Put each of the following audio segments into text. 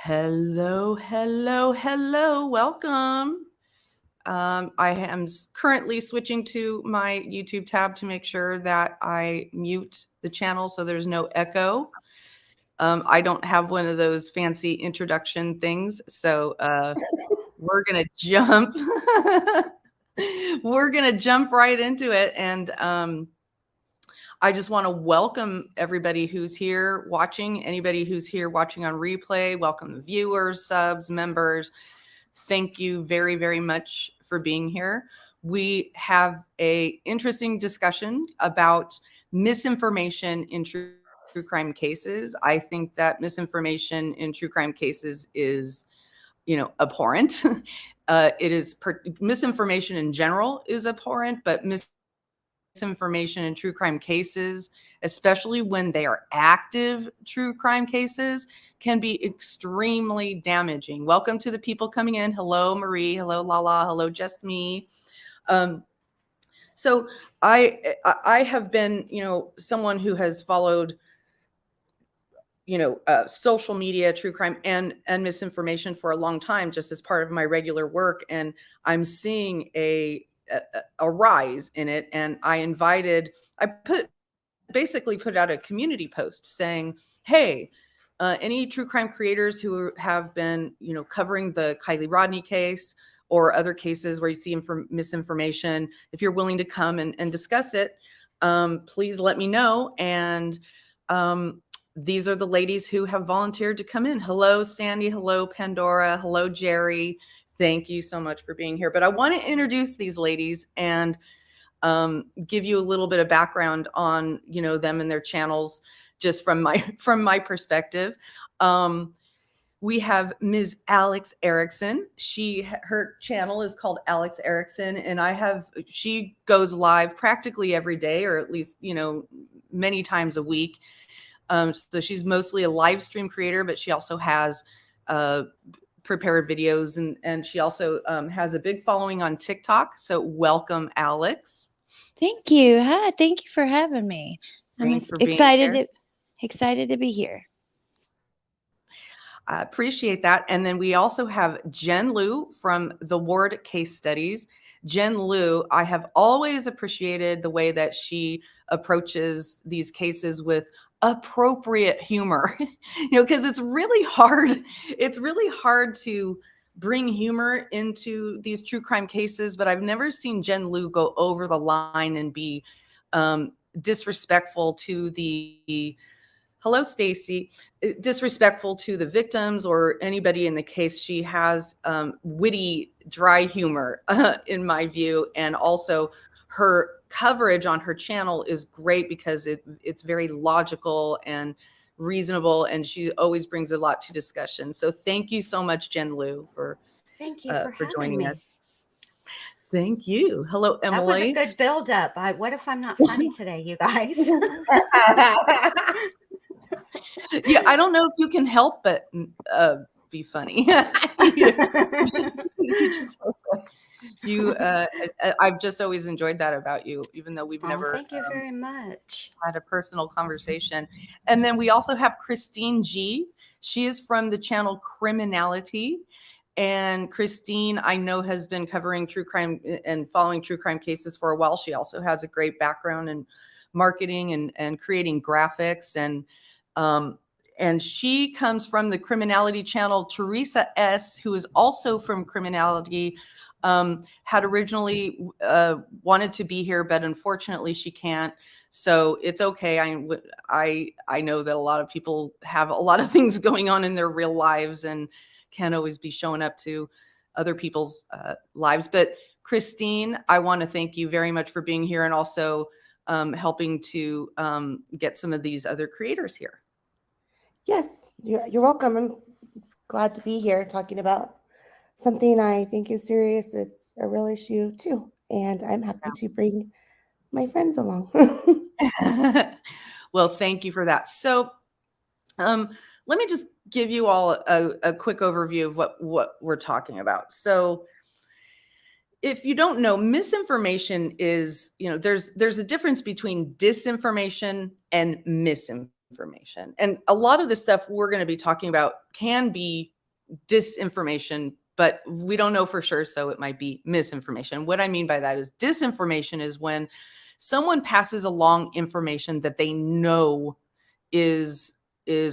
Hello, hello, hello. Welcome. I am currently switching to my YouTube tab to make sure that I mute the channel so there's no echo. I don't have one of those fancy introduction things, so we're gonna jump. We're gonna jump right into it, and I just want to welcome everybody who's here watching, anybody who's here watching on replay. Welcome the viewers, subs, members. Thank you very, very much for being here. We have an interesting discussion about misinformation in true crime cases. I think that misinformation in true crime cases is, abhorrent. Misinformation in general is abhorrent, but misinformation in true crime cases, especially when they are active true crime cases, can be extremely damaging. Welcome to the people coming in. Hello, Marie. Hello, Lala. Hello, just me. So I have been, someone who has followed, social media, true crime, and misinformation for a long time, just as part of my regular work, and I'm seeing a rise in it. And I basically put out a community post saying, hey, any true crime creators who have been, covering the Kylie Rodney case or other cases where you see misinformation, if you're willing to come and discuss it, please let me know. And these are the ladies who have volunteered to come in. Hello, Sandy. Hello, Pandora. Hello, Jerry. Thank you so much for being here. But I want to introduce these ladies and give you a little bit of background on, them and their channels, just from my perspective. We have Ms. Alex Erickson. Her channel is called Alex Erickson, and she goes live practically every day, or at least, many times a week. So she's mostly a live stream creator, but she also has prepared videos, and she also has a big following on TikTok. So welcome, Alex. Thank you. Hi, thank you for having me. I'm excited to be here. I appreciate that. And then we also have Jenn Liu from the Ward Case Studies. Jenn Liu, I have always appreciated the way that she approaches these cases with appropriate humor, because it's really hard. It's really hard to bring humor into these true crime cases, but I've never seen Jenn Liu go over the line and be disrespectful to the hello, Stacy, disrespectful to the victims or anybody in the case. She has witty, dry humor, in my view. And also her coverage on her channel is great because it's very logical and reasonable, and she always brings a lot to discussion. So thank you so much, Jenn Liu, for joining us. Thank you. Hello, Emily. That was a good build-up. What if I'm not funny today, you guys? Yeah, I don't know if you can help but be funny. I've just always enjoyed that about you, even though we've never thank you very much had a personal conversation. And then we also have Christine G. She is from the channel CriminaliTy. And Christine, I know, has been covering true crime and following true crime cases for a while. She also has a great background in marketing and creating graphics. And she comes from the CriminaliTy channel. Theresa S., who is also from CriminaliTy, had originally wanted to be here, but unfortunately she can't. So it's okay. I know that a lot of people have a lot of things going on in their real lives and can't always be showing up to other people's lives. But Christine, I want to thank you very much for being here and also helping to get some of these other creators here. Yes, you're welcome. I'm glad to be here talking about something I think is serious. It's a real issue too. And I'm happy to bring my friends along. Well, thank you for that. So let me just give you all a quick overview of what we're talking about. So if you don't know, misinformation is, there's a difference between disinformation and misinformation. misinformation. And a lot of the stuff we're going to be talking about can be disinformation, but we don't know for sure, so it might be misinformation. What I mean by that is disinformation is when someone passes along information that they know is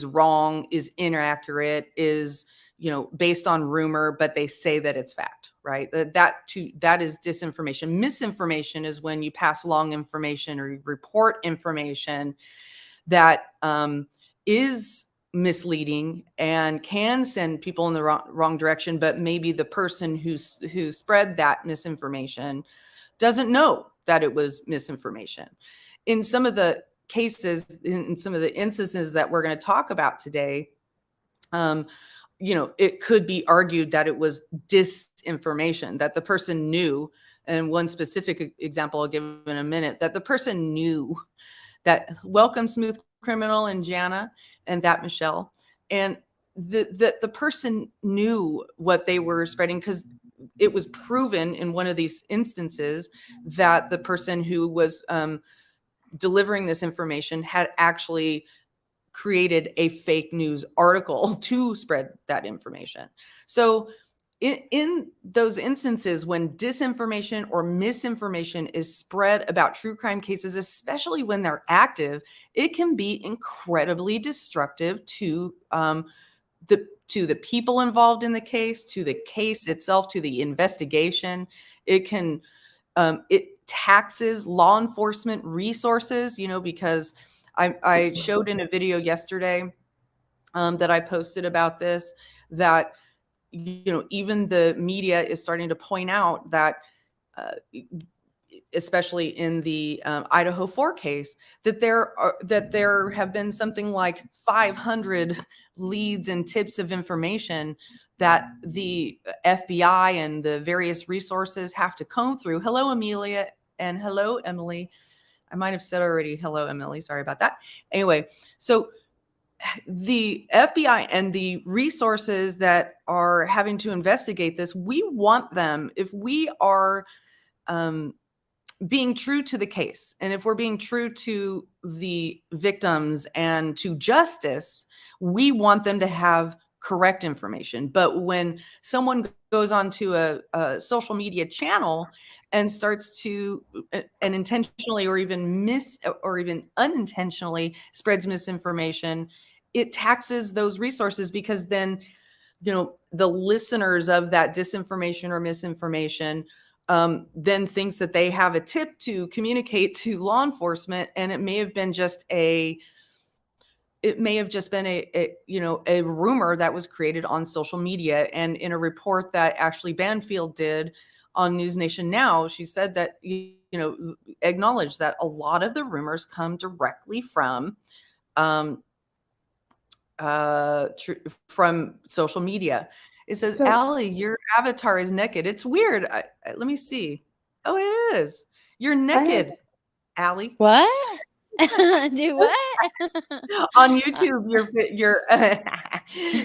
wrong, is inaccurate, is, you know, based on rumor, but they say that it's fact, right? That is disinformation. Misinformation is when you pass along information or you report information that is misleading and can send people in the wrong direction, but maybe the person who spread that misinformation doesn't know that it was misinformation. In some of the cases, in some of the instances that we're going to talk about today, you know, it could be argued that it was disinformation, that the person knew, and one specific example I'll give in a minute, that the person knew that welcome Smooth Criminal and Jana and that Michelle, and the person knew what they were spreading because it was proven in one of these instances that the person who was delivering this information had actually created a fake news article to spread that information. So in those instances when disinformation or misinformation is spread about true crime cases, especially when they're active, it can be incredibly destructive to the people involved in the case, to the case itself, to the investigation. It can it taxes law enforcement resources, you know, because I showed in a video yesterday that I posted about this, that, you know, even the media is starting to point out that, especially in the Idaho 4 case, that there have been something like 500 leads and tips of information that the FBI and the various resources have to comb through. Hello, Amelia, and hello, Emily. I might have said already, hello, Emily. Sorry about that. Anyway, so the FBI and the resources that are having to investigate this, we want them, if we are being true to the case, and if we're being true to the victims and to justice, we want them to have correct information. But when someone goes onto a social media channel and starts to and intentionally or even unintentionally spreads misinformation, it taxes those resources, because then, you know, the listeners of that disinformation or misinformation then thinks that they have a tip to communicate to law enforcement, and it may have been just a you know, a rumor that was created on social media. And in a report that Ashley Banfield did on News Nation Now, she said that, you know, acknowledged that a lot of the rumors come directly from social media. It says, So Allie, your avatar is naked. It's weird. Let me see. Oh, it is. You're naked, Allie. What? Do what? On YouTube, you're I'm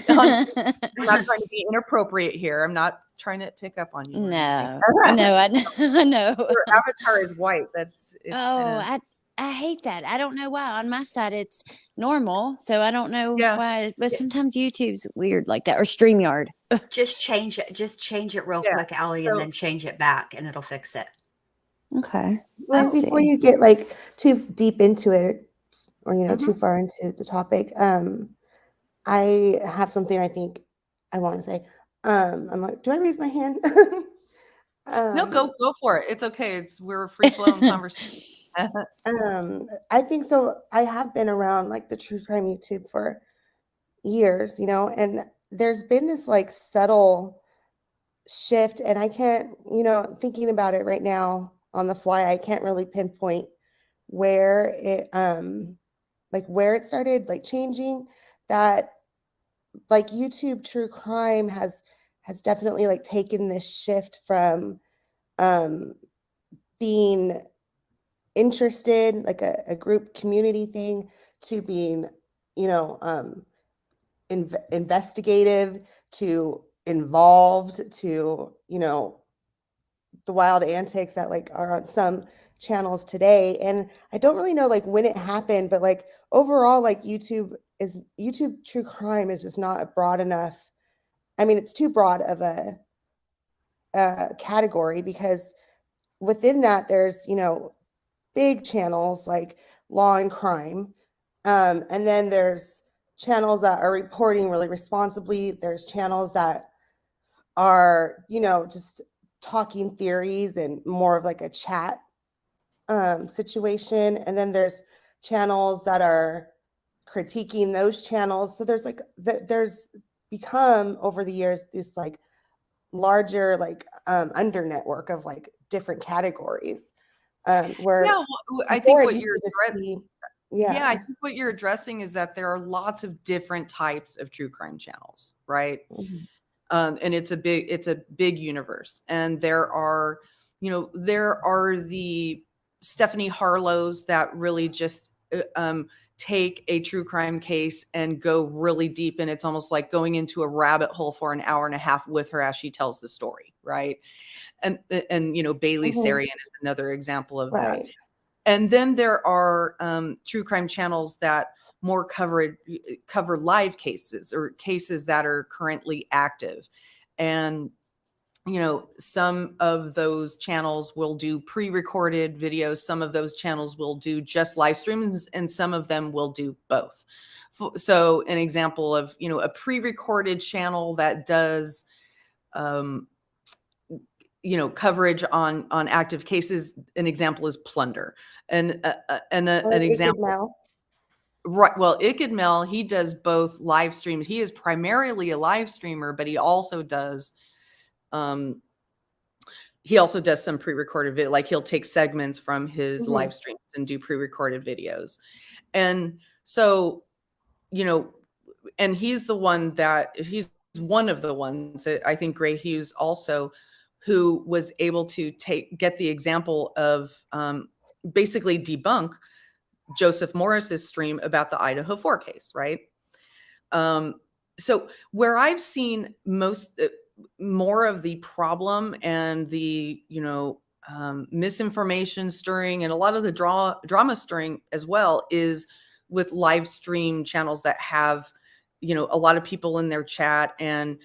not trying to be inappropriate here. I'm not trying to pick up on you. No, no, I know. I know. Your avatar is white. It's I hate that. I don't know why. On my side, it's normal, so I don't know Yeah. why. But sometimes YouTube's weird like that, or StreamYard. Just change it. Just change it real quick, Allie, and then change it back, and it'll fix it. Okay. Well, before you get like too deep into it, or, you know, too far into the topic, I have something I think I want to say. I'm like, do I raise my hand? No, go for it. It's okay. We're a free flowing conversation. I think so. I have been around like the true crime YouTube for years, you know, and there's been this like subtle shift, and I can't, you know, thinking about it right now on the fly, I can't really pinpoint where it where it started like changing. That like YouTube true crime has definitely like taken this shift from being interested, like a group community thing, to being, you know, investigative, to involved, to, you know, the wild antics that like are on some channels today. And I don't really know like when it happened, but like overall, like YouTube true crime is just not broad enough. I mean, it's too broad of a category, because within that there's, you know, big channels like law and crime. And then there's channels that are reporting really responsibly. There's channels that are, you know, just talking theories and more of like a chat situation. And then there's channels that are critiquing those channels. So there's like, there's become over the years this like larger like under network of like different categories. Where I think what I think what you're addressing is that there are lots of different types of true crime channels, right? Mhm. And it's a big universe, and there are the Stephanie Harlows that really just take a true crime case and go really deep, and it's almost like going into a rabbit hole for an hour and a half with her as she tells the story, right? And Bailey Sarian is another example of that. And then there are true crime channels that more cover live cases or cases that are currently active. And, some of those channels will do pre-recorded videos. Some of those channels will do just live streams, and some of them will do both. So an example of, a pre-recorded channel that does, coverage on active cases. An example is Plunder, and an example. Right. Well, Ikid he does both live streams. He is primarily a live streamer, but he also does some pre-recorded video. Like he'll take segments from his live streams and do pre-recorded videos. And so, and he's one of the ones that I think Gray Hughes also, who was able to get the example of basically debunk Joseph Morris's stream about the Idaho 4 case, right? So where I've seen more of the problem and the misinformation stirring and a lot of the drama stirring as well is with live stream channels that have a lot of people in their chat. And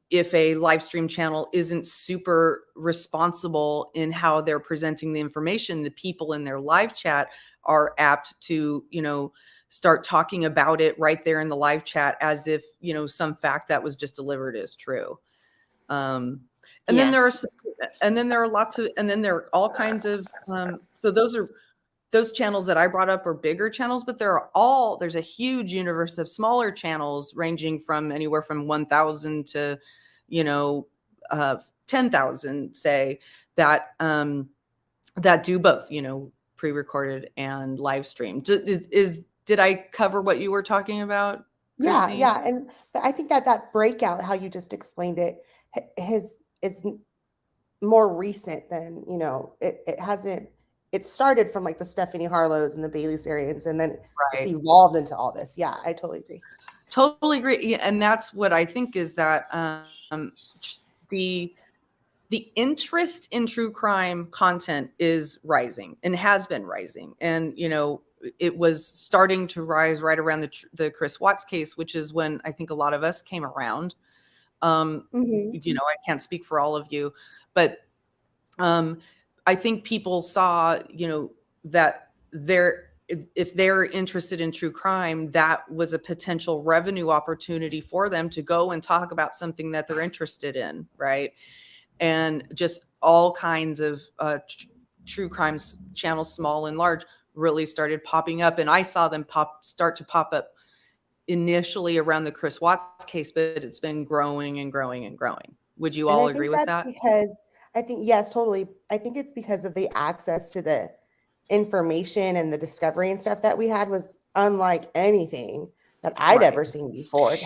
if a live stream channel isn't super responsible in how they're presenting the information, the people in their live chat are apt to, start talking about it right there in the live chat as if, some fact that was just delivered is true. And then there are all kinds of, so those channels that I brought up are bigger channels, but there's a huge universe of smaller channels ranging from anywhere from 1,000 to, 10,000, say, that do both, pre-recorded and live stream. Did I cover what you were talking about, Christine? Yeah. And I think that breakout, how you just explained it, is more recent than, it started from like the Stephanie Harlows and the Bailey Sarians, and then it's evolved into all this. Yeah, I totally agree. Totally agree. Yeah, and that's what I think is that the interest in true crime content is rising and has been rising. And, it was starting to rise right around the Chris Watts case, which is when I think a lot of us came around. I can't speak for all of you, but I think people saw, that if they're interested in true crime, that was a potential revenue opportunity for them to go and talk about something that they're interested in, right? And just all kinds of true crime channels, small and large, really started popping up. And I saw them start to pop up initially around the Chris Watts case, but it's been growing and growing and growing. Would you all agree with that? Because I think, yes, totally. I think it's because of the access to the information and the discovery and stuff that we had was unlike anything that I'd ever seen before.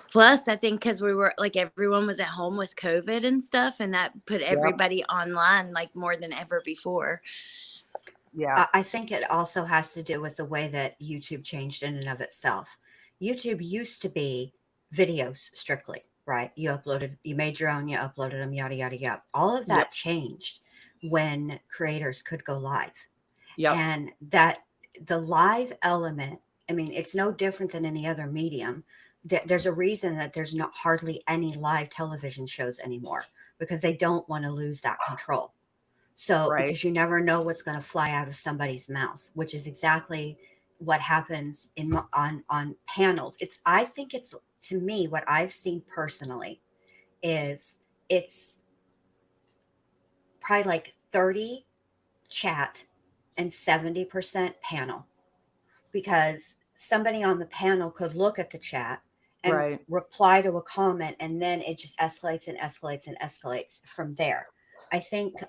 Plus, I think because we were like, everyone was at home with COVID and stuff, and that put everybody online like more than ever before. Yeah. I think it also has to do with the way that YouTube changed in and of itself. YouTube used to be videos strictly, right? You made your own, you uploaded them, yada, yada, yada. All of that changed when creators could go live. Yep. And that the live element, I mean, it's no different than any other medium. There's a reason that there's not hardly any live television shows anymore, because they don't want to lose that control. So, Right. because you never know what's going to fly out of somebody's mouth, which is exactly what happens on panels. I think it's, to me, what I've seen personally is it's probably like 30 chat and 70% panel, because somebody on the panel could look at the chat and Right. reply to a comment, and then it just escalates and escalates and escalates from there. I think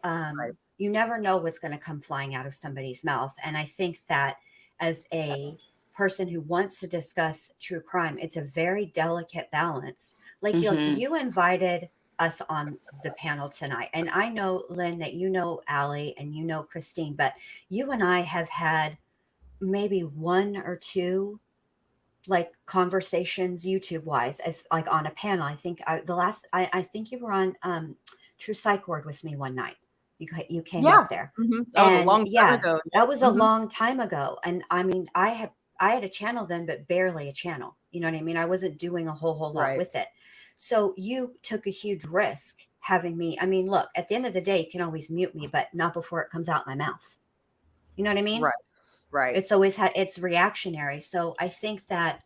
you never know what's going to come flying out of somebody's mouth. And I think that as a person who wants to discuss true crime, it's a very delicate balance. Like you invited us on the panel tonight, and I know, Lynn, that you know Allie and you know Christine, but you and I have had maybe one or two like conversations YouTube wise, as like on a panel. I think I think you were on True Psych Ward with me one night. You came Yeah. up there. That was a And long time ago. that was a long time ago. And I mean, I had a channel then, but barely a channel. You know what I mean? I wasn't doing a whole lot Right. with it. So you took a huge risk having me. I mean, look, at the end of the day, you can always mute me, but not before it comes out my mouth. You know what I mean? Right. Right. It's always it's reactionary. So I think that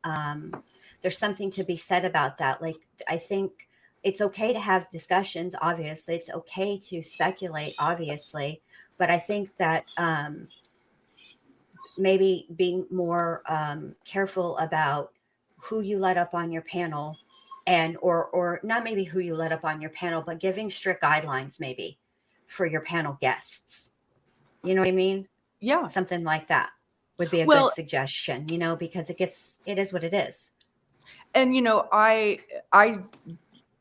there's something to be said about that. Like, I think it's okay to have discussions. Obviously, it's okay to speculate. Obviously, but I think that maybe being more careful about who you let up on your panel, and or not maybe who you let up on your panel, but giving strict guidelines maybe for your panel guests. You know what I mean? Yeah. Something like that would be a good suggestion, because it is what it is. And, I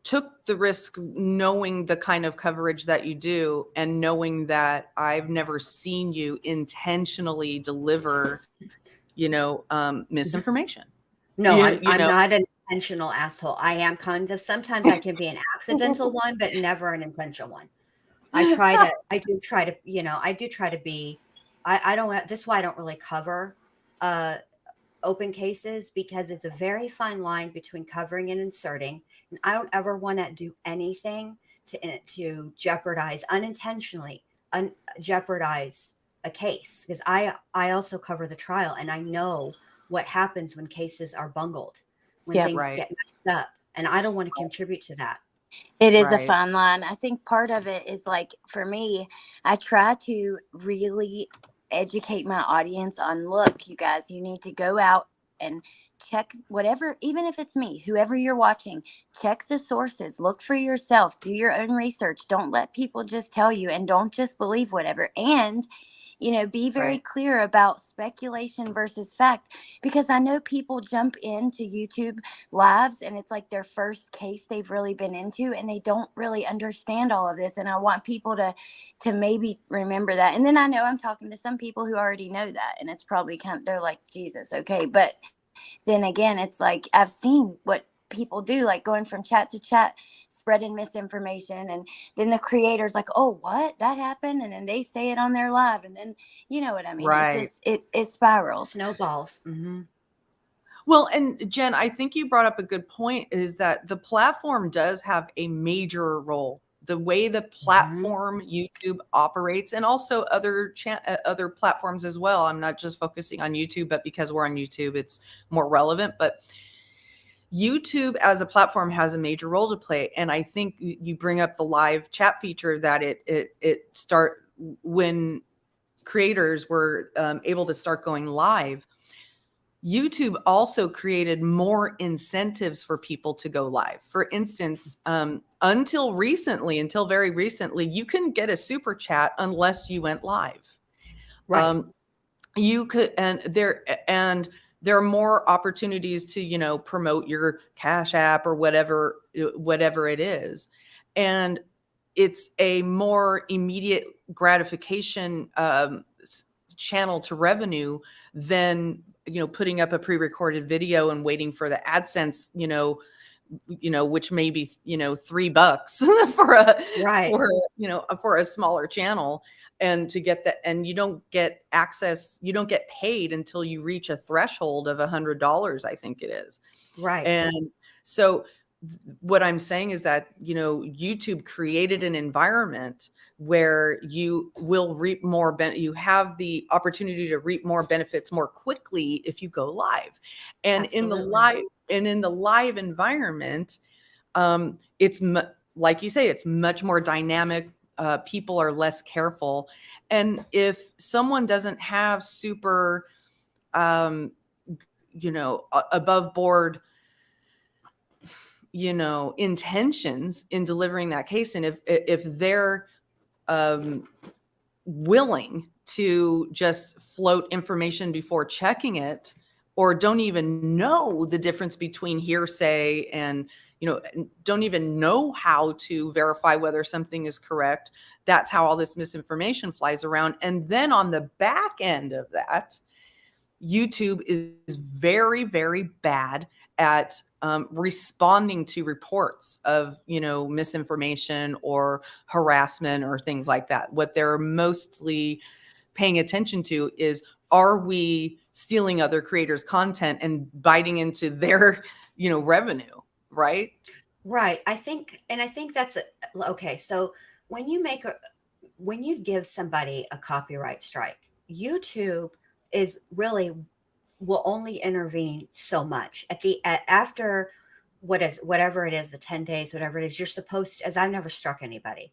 took the risk knowing the kind of coverage that you do, and knowing that I've never seen you intentionally deliver, misinformation. No, I'm not an intentional asshole. I am kind of, sometimes I can be an accidental one, but never an intentional one. I do try to be, this is why I don't really cover open cases, because it's a very fine line between covering and inserting. And I don't ever want to do anything to jeopardize, unintentionally jeopardize a case, because I also cover the trial, and I know what happens when cases are bungled, when things get messed up, and I don't want to contribute to that. It is a fine line. I think part of it is, like, for me, I try to really educate my audience on, look, you guys, you need to go out and check whatever, even if it's me, whoever you're watching, check the sources, look for yourself, do your own research. Don't let people just tell you, and don't just believe whatever. And be very clear about speculation versus fact, because I know people jump into YouTube lives and it's like their first case they've really been into, and they don't really understand all of this. And I want people to maybe remember that. And then I know I'm talking to some people who already know that, and it's probably they're like, Jesus, okay. But then again, it's like, I've seen what people do, like going from chat to chat, spreading misinformation, and then the creator's like, oh, what, that happened, and then they say it on their live, and then you know what I mean. Right. It spirals, snowballs. Well, and Jen, I think you brought up a good point, is that the platform does have a major role. The way the platform YouTube operates, and also other platforms as well. I'm not just focusing on YouTube, but because we're on YouTube, it's more relevant. But YouTube as a platform has a major role to play. And I think you bring up the live chat feature, that it start when creators were able to start going live. YouTube also created more incentives for people to go live. For instance, until very recently, you couldn't get a super chat unless you went live. Right. You could, and there are more opportunities to, promote your CashApp or whatever it is. And it's a more immediate gratification channel to revenue than, putting up a pre-recorded video and waiting for the AdSense, which may be, $3 for a, Right. for a smaller channel, and to get that, and you don't get access, you don't get paid until you reach a threshold of $100, I think it is. Right. And so what I'm saying is that, YouTube created an environment where you will reap more you have the opportunity to reap more benefits more quickly if you go live. And Absolutely. in the live environment, it's like you say, it's much more dynamic. People are less careful. And if someone doesn't have super, above board, intentions in delivering that case, and if they're willing to just float information before checking it, or don't even know the difference between hearsay and, don't even know how to verify whether something is correct, that's how all this misinformation flies around. And then on the back end of that, YouTube is very, very bad at responding to reports of, misinformation or harassment or things like that. What they're mostly paying attention to is, are we stealing other creators' content and biting into their, revenue, right? Right. I think that's okay. So when you give somebody a copyright strike, YouTube is really will only intervene so much after whatever it is, the 10 days, whatever it is, you're supposed to, as I've never struck anybody.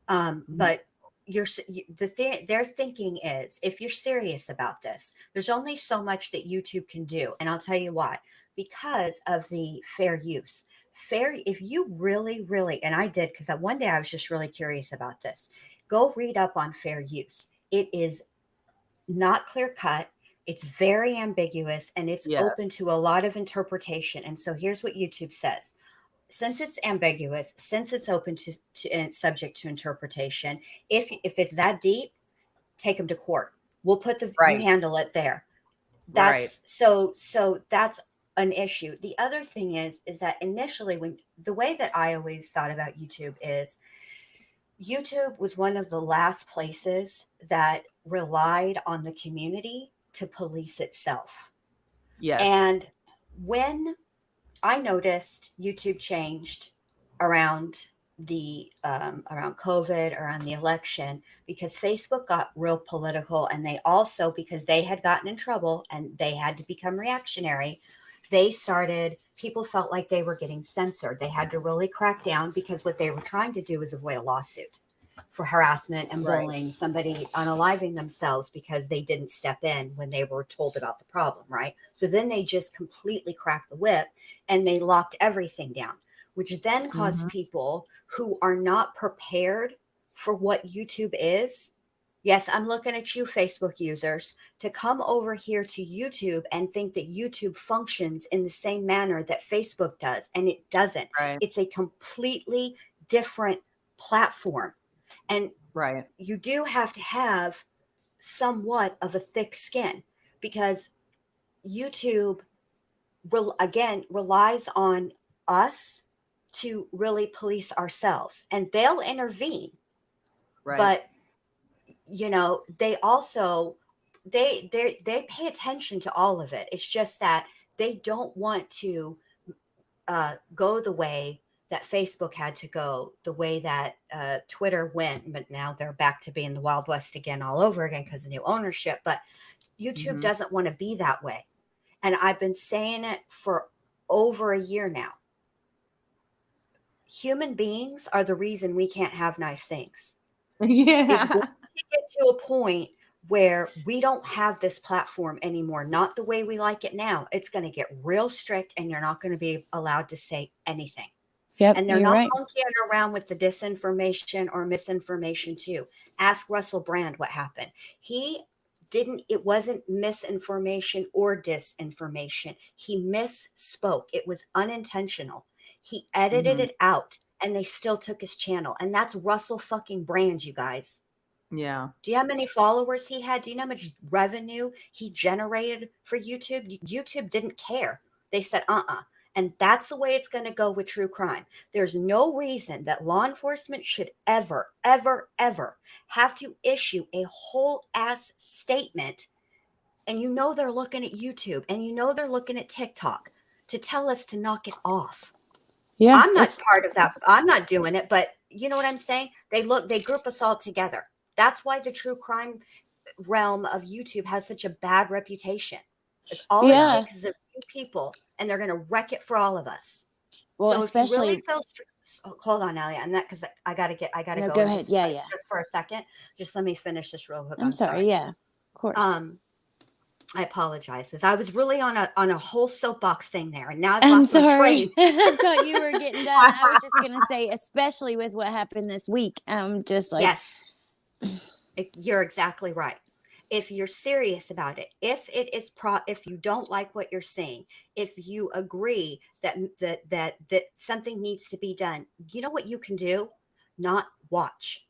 But their thinking is, if you're serious about this, there's only so much that YouTube can do. And I'll tell you why, because of the fair use. If you really, really, and I did, because one day I was just really curious about this, go read up on fair use. It is not clear cut. It's very ambiguous, and it's Yes. open to a lot of interpretation. And so here's what YouTube says. Since it's ambiguous, since it's open to and it's subject to interpretation, if it's that deep, take them to court. We'll put you Right. handle it there. Right. So that's an issue. The other thing is that initially, when the way that I always thought about YouTube is, YouTube was one of the last places that relied on the community to police itself. Yes. And when I noticed YouTube changed around around COVID, around the election, because Facebook got real political, and they also, because they had gotten in trouble and they had to become reactionary, people felt like they were getting censored. They had to really crack down, because what they were trying to do was avoid a lawsuit for harassment and bullying, somebody unaliving themselves because they didn't step in when they were told about the problem, right? So then they just completely cracked the whip and they locked everything down, which then caused people who are not prepared for what YouTube is. Yes, I'm looking at you, Facebook users, to come over here to YouTube and think that YouTube functions in the same manner that Facebook does. And it doesn't. Right. It's a completely different platform. And Right. you do have to have somewhat of a thick skin, because YouTube relies on us to really police ourselves, and they'll intervene. Right. But they also they pay attention to all of it. It's just that they don't want to go the way that Facebook had to go, the way that Twitter went, but now they're back to being the Wild West again, all over again, because of new ownership. But YouTube doesn't want to be that way. And I've been saying it for over a year now. Human beings are the reason we can't have nice things. Yeah. It's going to get to a point where we don't have this platform anymore, not the way we like it now. It's going to get real strict, and you're not going to be allowed to say anything. Yep, And they're you're not right. monkeying around with the disinformation or misinformation too. Ask Russell Brand what happened. It wasn't misinformation or disinformation. He misspoke. It was unintentional. He edited it out, and they still took his channel. And that's Russell fucking Brand, you guys. Yeah. Do you know how many followers he had? Do you know how much revenue he generated for YouTube? YouTube didn't care. They said, And that's the way it's going to go with true crime. There's no reason that law enforcement should ever, ever, ever have to issue a whole ass statement. And you know they're looking at YouTube and you know they're looking at TikTok to tell us to knock it off. Yeah, I'm not part of that. I'm not doing it, but you know what I'm saying? They group us all together. That's why the true crime realm of YouTube has such a bad reputation. It's all it takes is a few people, and they're going to wreck it for all of us. Well, so especially, if you really feel, hold on, Ellie, and that because I gotta no, go. go ahead. Yeah. Just for a second, just let me finish this real quick. I'm sorry. Yeah, of course. I apologize, because I was really on a whole soapbox thing there, and now I've I'm lost my sorry. train. I thought you were getting done. I was just gonna say, especially with what happened this week, just like, yes, you're exactly right. If you're serious about it, if it is if you don't like what you're seeing, if you agree that something needs to be done, you know what you can do? Not watch.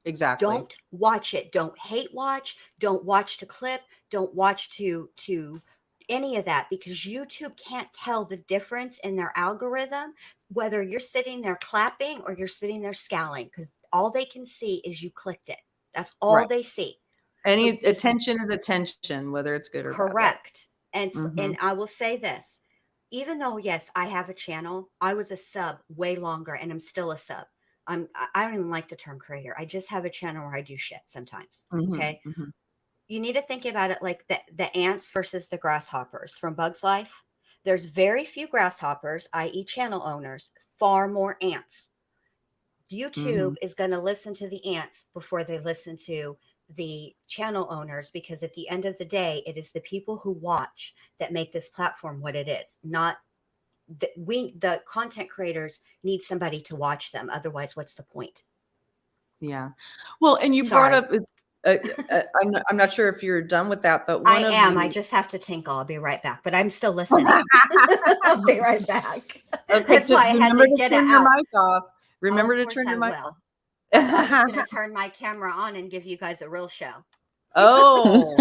Exactly. Don't watch it. Don't hate watch. Don't watch to clip. Don't watch to any of that, because YouTube can't tell the difference in their algorithm, whether you're sitting there clapping or you're sitting there scowling, because all they can see is you clicked it. That's all they see. Any attention is attention, whether it's good or correct. bad. Right? And I will say this, even though, yes, I have a channel, I was a sub way longer and I'm still a sub. I don't even like the term creator. I just have a channel where I do shit sometimes. Okay. You need to think about it like the ants versus the grasshoppers from Bug's Life. There's very few grasshoppers, i.e. channel owners, far more ants. YouTube is going to listen to the ants before they listen to the channel owners, because at the end of the day, it is the people who watch that make this platform what it is. Not the content creators need somebody to watch them. Otherwise, what's the point? Yeah. Well, and you brought up, I'm not sure if you're done with that, but I just have to tinkle. I'll be right back, but I'm still listening. I'll be right back. Okay, That's why I had to get turn it your out. mic off. Remember to turn your mic off. I was going to turn my camera on and give you guys a real show. Oh,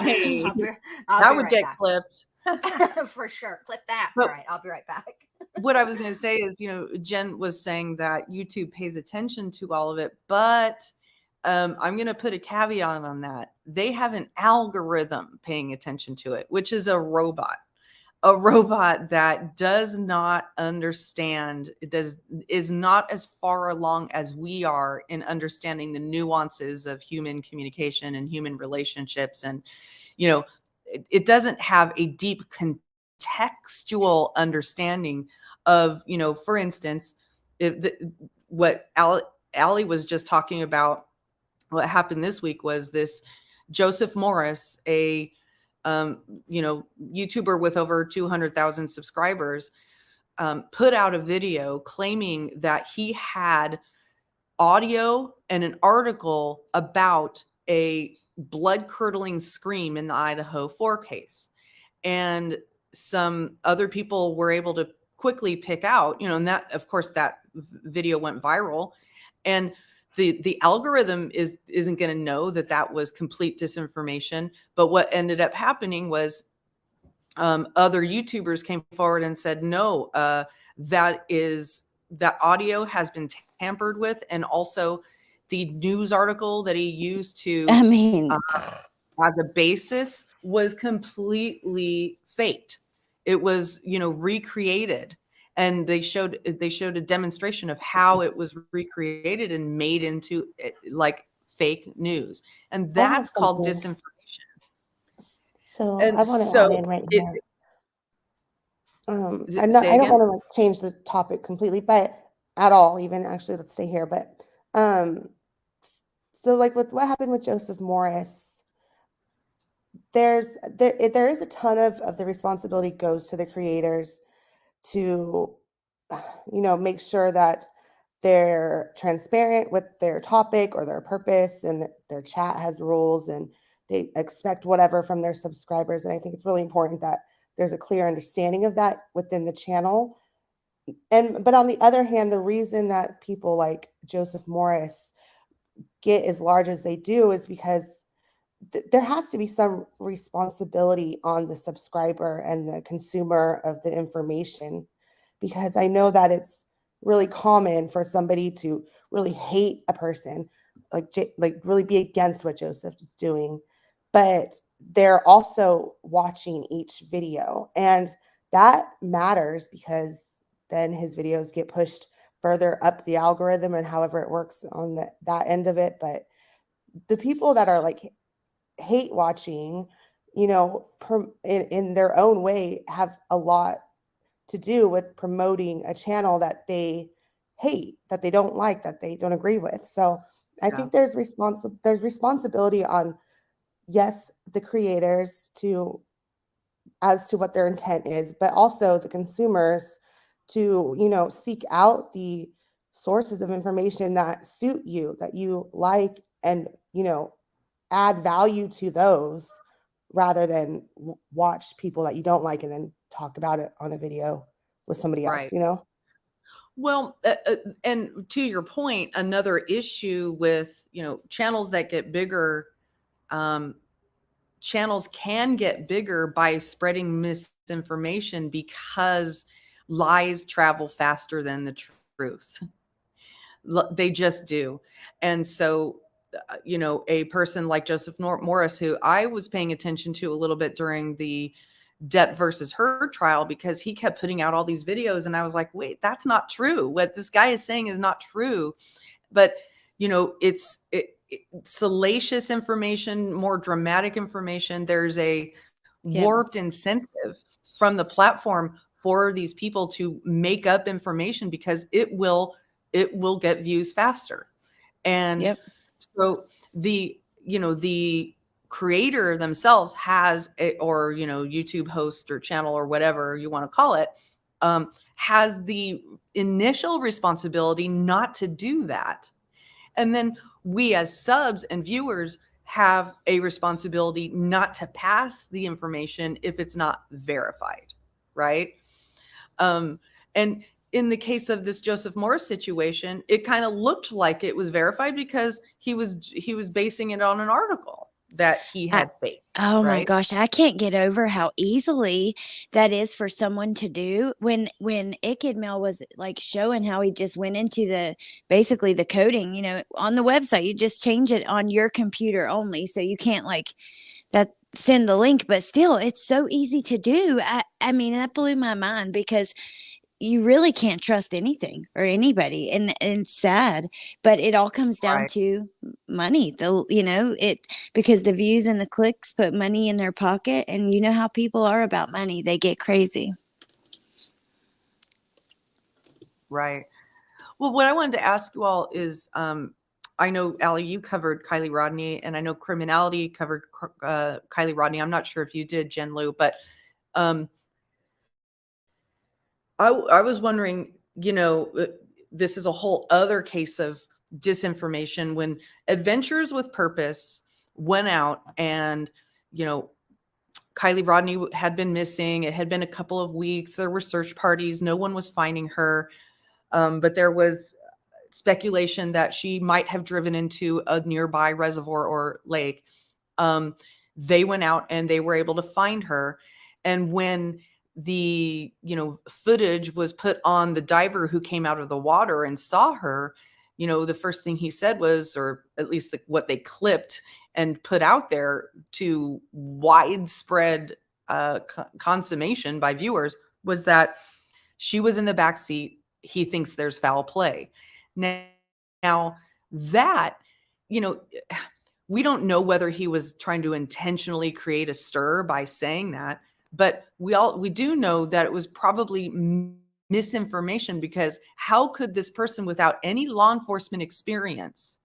hey, that would get clipped. For sure. Clip that. But, all right, I'll be right back. What I was going to say is, Jen was saying that YouTube pays attention to all of it, but I'm going to put a caveat on that. They have an algorithm paying attention to it, which is a robot that does not understand, is not as far along as we are in understanding the nuances of human communication and human relationships. And, it doesn't have a deep contextual understanding of, for instance, what Allie was just talking about. What happened this week was this Joseph Morris, a YouTuber with over 200,000 subscribers, put out a video claiming that he had audio and an article about a blood-curdling scream in the Idaho 4 case. And some other people were able to quickly pick out, and that, of course, that video went viral. And the algorithm isn't going to know that was complete disinformation. But what ended up happening was other YouTubers came forward and said, no, that audio has been tampered with. And also the news article that he used to, as a basis, was completely faked. It was, recreated. And they showed a demonstration of how it was recreated and made into like fake news. And that's called disinformation. So I want to add in right here. I don't want to change the topic completely, but at all, even actually, let's stay here. But so like with what happened with Joseph Morris, there is a ton of the responsibility goes to the creators to, make sure that they're transparent with their topic or their purpose, and their chat has rules and they expect whatever from their subscribers. And I think it's really important that there's a clear understanding of that within the channel. But on the other hand, the reason that people like Joseph Morris get as large as they do is because there has to be some responsibility on the subscriber and the consumer of the information, because I know that it's really common for somebody to really hate a person, like really be against what Joseph is doing, but they're also watching each video, and that matters because then his videos get pushed further up the algorithm and however it works on that end of it. But the people that are like hate watching, in their own way, have a lot to do with promoting a channel that they hate, that they don't like, that they don't agree with. So I Yeah. think there's responsibility on, yes, the creators as to what their intent is, but also the consumers to, seek out the sources of information that suit you, that you like, and, add value to those rather than watch people that you don't like and then talk about it on a video with somebody else, Right. Well, and to your point, another issue with, channels that get bigger, channels can get bigger by spreading misinformation because lies travel faster than the truth. They just do. And so, a person like Joseph Morris, who I was paying attention to a little bit during the Depp versus her trial, because he kept putting out all these videos and I was like, wait, that's not true. What this guy is saying is not true. But, it's salacious information, more dramatic information. There's a Yep. warped incentive from the platform for these people to make up information because it will get views faster. And Yep. so the creator themselves has or YouTube host or channel or whatever you want to call it, has the initial responsibility not to do that. And then we as subs and viewers have a responsibility not to pass the information if it's not verified, right? And in the case of this Joseph Morris situation, it kind of looked like it was verified because he was basing it on an article that he I- had faked. Oh my Right? gosh, I can't get over how easily that is for someone to do. When Mail was like showing how he just went into basically the coding, on the website, you just change it on your computer only, so you can't like that send the link, but still it's so easy to do. I mean, that blew my mind because you really can't trust anything or anybody, and it's sad, but it all comes down Right. to money. It because the views and the clicks put money in their pocket, and you know how people are about money, they get crazy. Right. Well, what I wanted to ask you all is, I know, Allie, you covered Kylie Rodney, and I know Criminality covered Kylie Rodney. I'm not sure if you did, Jen Lou, but um, I was wondering, this is a whole other case of disinformation when Adventures with Purpose went out and, Kylie Rodney had been missing. It had been a couple of weeks. There were search parties. No one was finding her. But there was speculation that she might have driven into a nearby reservoir or lake. They went out and they were able to find her. And when the footage was put on the diver who came out of the water and saw her, the first thing he said was, or at least what they clipped and put out there to widespread consummation by viewers, was that she was in the back seat. He thinks there's foul play. Now that, we don't know whether he was trying to intentionally create a stir by saying that, but we do know that it was probably misinformation, because how could this person without any law enforcement experience,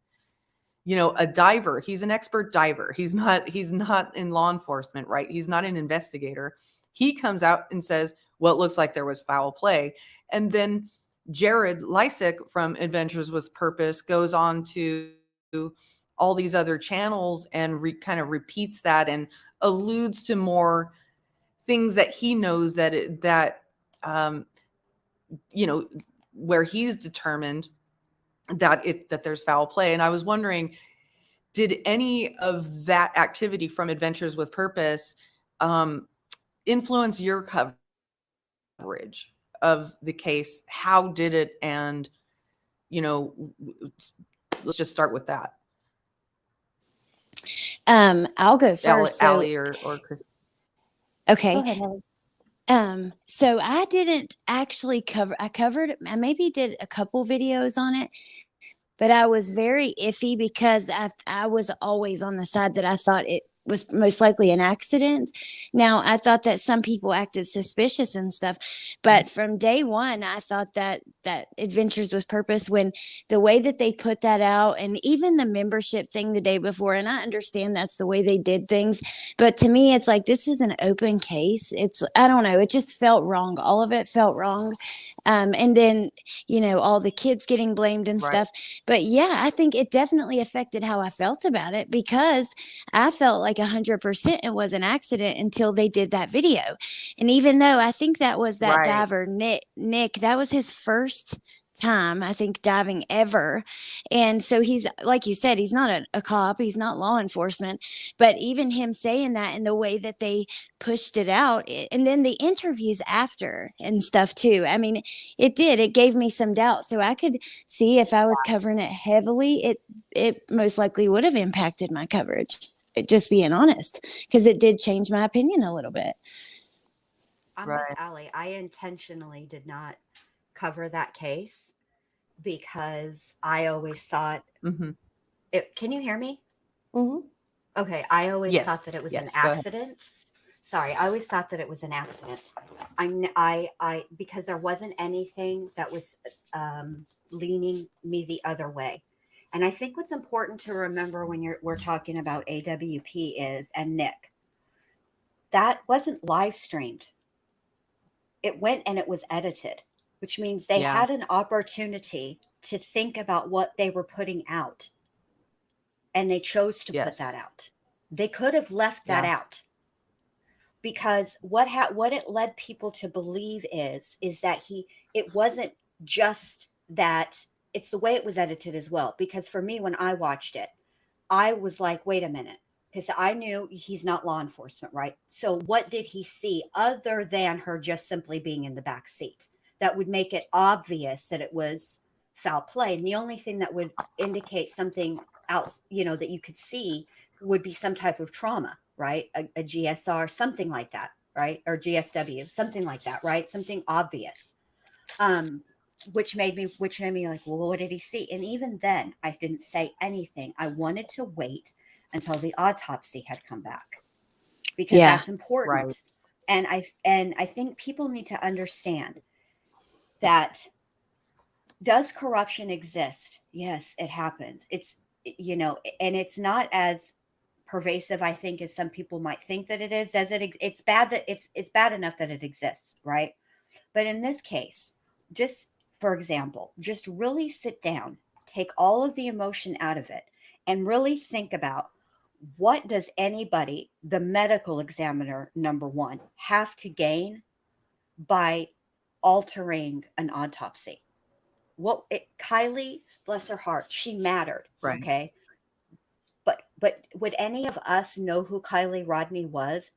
a diver, he's an expert diver. He's not in law enforcement, right? He's not an investigator. He comes out and says, well, it looks like there was foul play. And then Jared Lysick from Adventures with Purpose goes on to all these other channels and kind of repeats that and alludes to more things that he knows where he's determined that there's foul play. And I was wondering, did any of that activity from Adventures with Purpose influence your coverage of the case? How did it? And, you know, let's just start with that. I'll go first. Allie or Chris. Okay. Go ahead, Ellie. So I didn't actually I maybe did a couple videos on it, but I was very iffy because I was always on the side that I thought it was most likely an accident. Now, I thought that some people acted suspicious and stuff, but from day one, I thought that Adventures with Purpose, when the way that they put that out, and even the membership thing the day before, and I understand that's the way they did things, but to me, it's like, this is an open case. I don't know, it just felt wrong. All of it felt wrong. And then, you know, all the kids getting blamed and stuff. But yeah, I think it definitely affected how I felt about it, because I felt like 100% it was an accident until they did that video. And even though I think that was that diver, Nick, that was his first time, I think, diving ever. And so he's, like you said, he's not a cop, he's not law enforcement, but even him saying that and the way that they pushed it out, and then the interviews after and stuff too, I mean, it gave me some doubt. So I could see if I was covering it heavily, it most likely would have impacted my coverage, just being honest, because it did change my opinion a little bit. I'm with Allie. I intentionally did not cover that case because I always thought it. Can you hear me? Okay. I always thought that it was an accident. Sorry, I always thought that it was an accident. I because there wasn't anything that was leaning me the other way. And I think what's important to remember when we're talking about AWP is, and Nick, that wasn't live streamed. It went and it was edited, which means they had an opportunity to think about what they were putting out. And they chose to put that out. They could have left that out. Because what it led people to believe is that it wasn't just that, it's the way it was edited as well. Because for me, when I watched it, I was like, wait a minute, because I knew he's not law enforcement, right? So what did he see other than her just simply being in the back seat that would make it obvious that it was foul play? And the only thing that would indicate something else, you know, that you could see would be some type of trauma, right? A GSR, something like that, right? Or GSW, something like that, right? Something obvious. Which made me like, well, what did he see? And even then, I didn't say anything. I wanted to wait until the autopsy had come back, because that's important. And I think people need to understand that, does corruption exist? Yes, it happens. It's, you know, and it's not as pervasive, I think, as some people might think that it is. It's bad that it's bad enough that it exists, right? But in this case, just for example, just really sit down, take all of the emotion out of it, and really think about, what does anybody, the medical examiner, number one, have to by altering an autopsy? Kylie, bless her heart, she mattered. Right. Okay. But would any of us know who Kylie Rodney was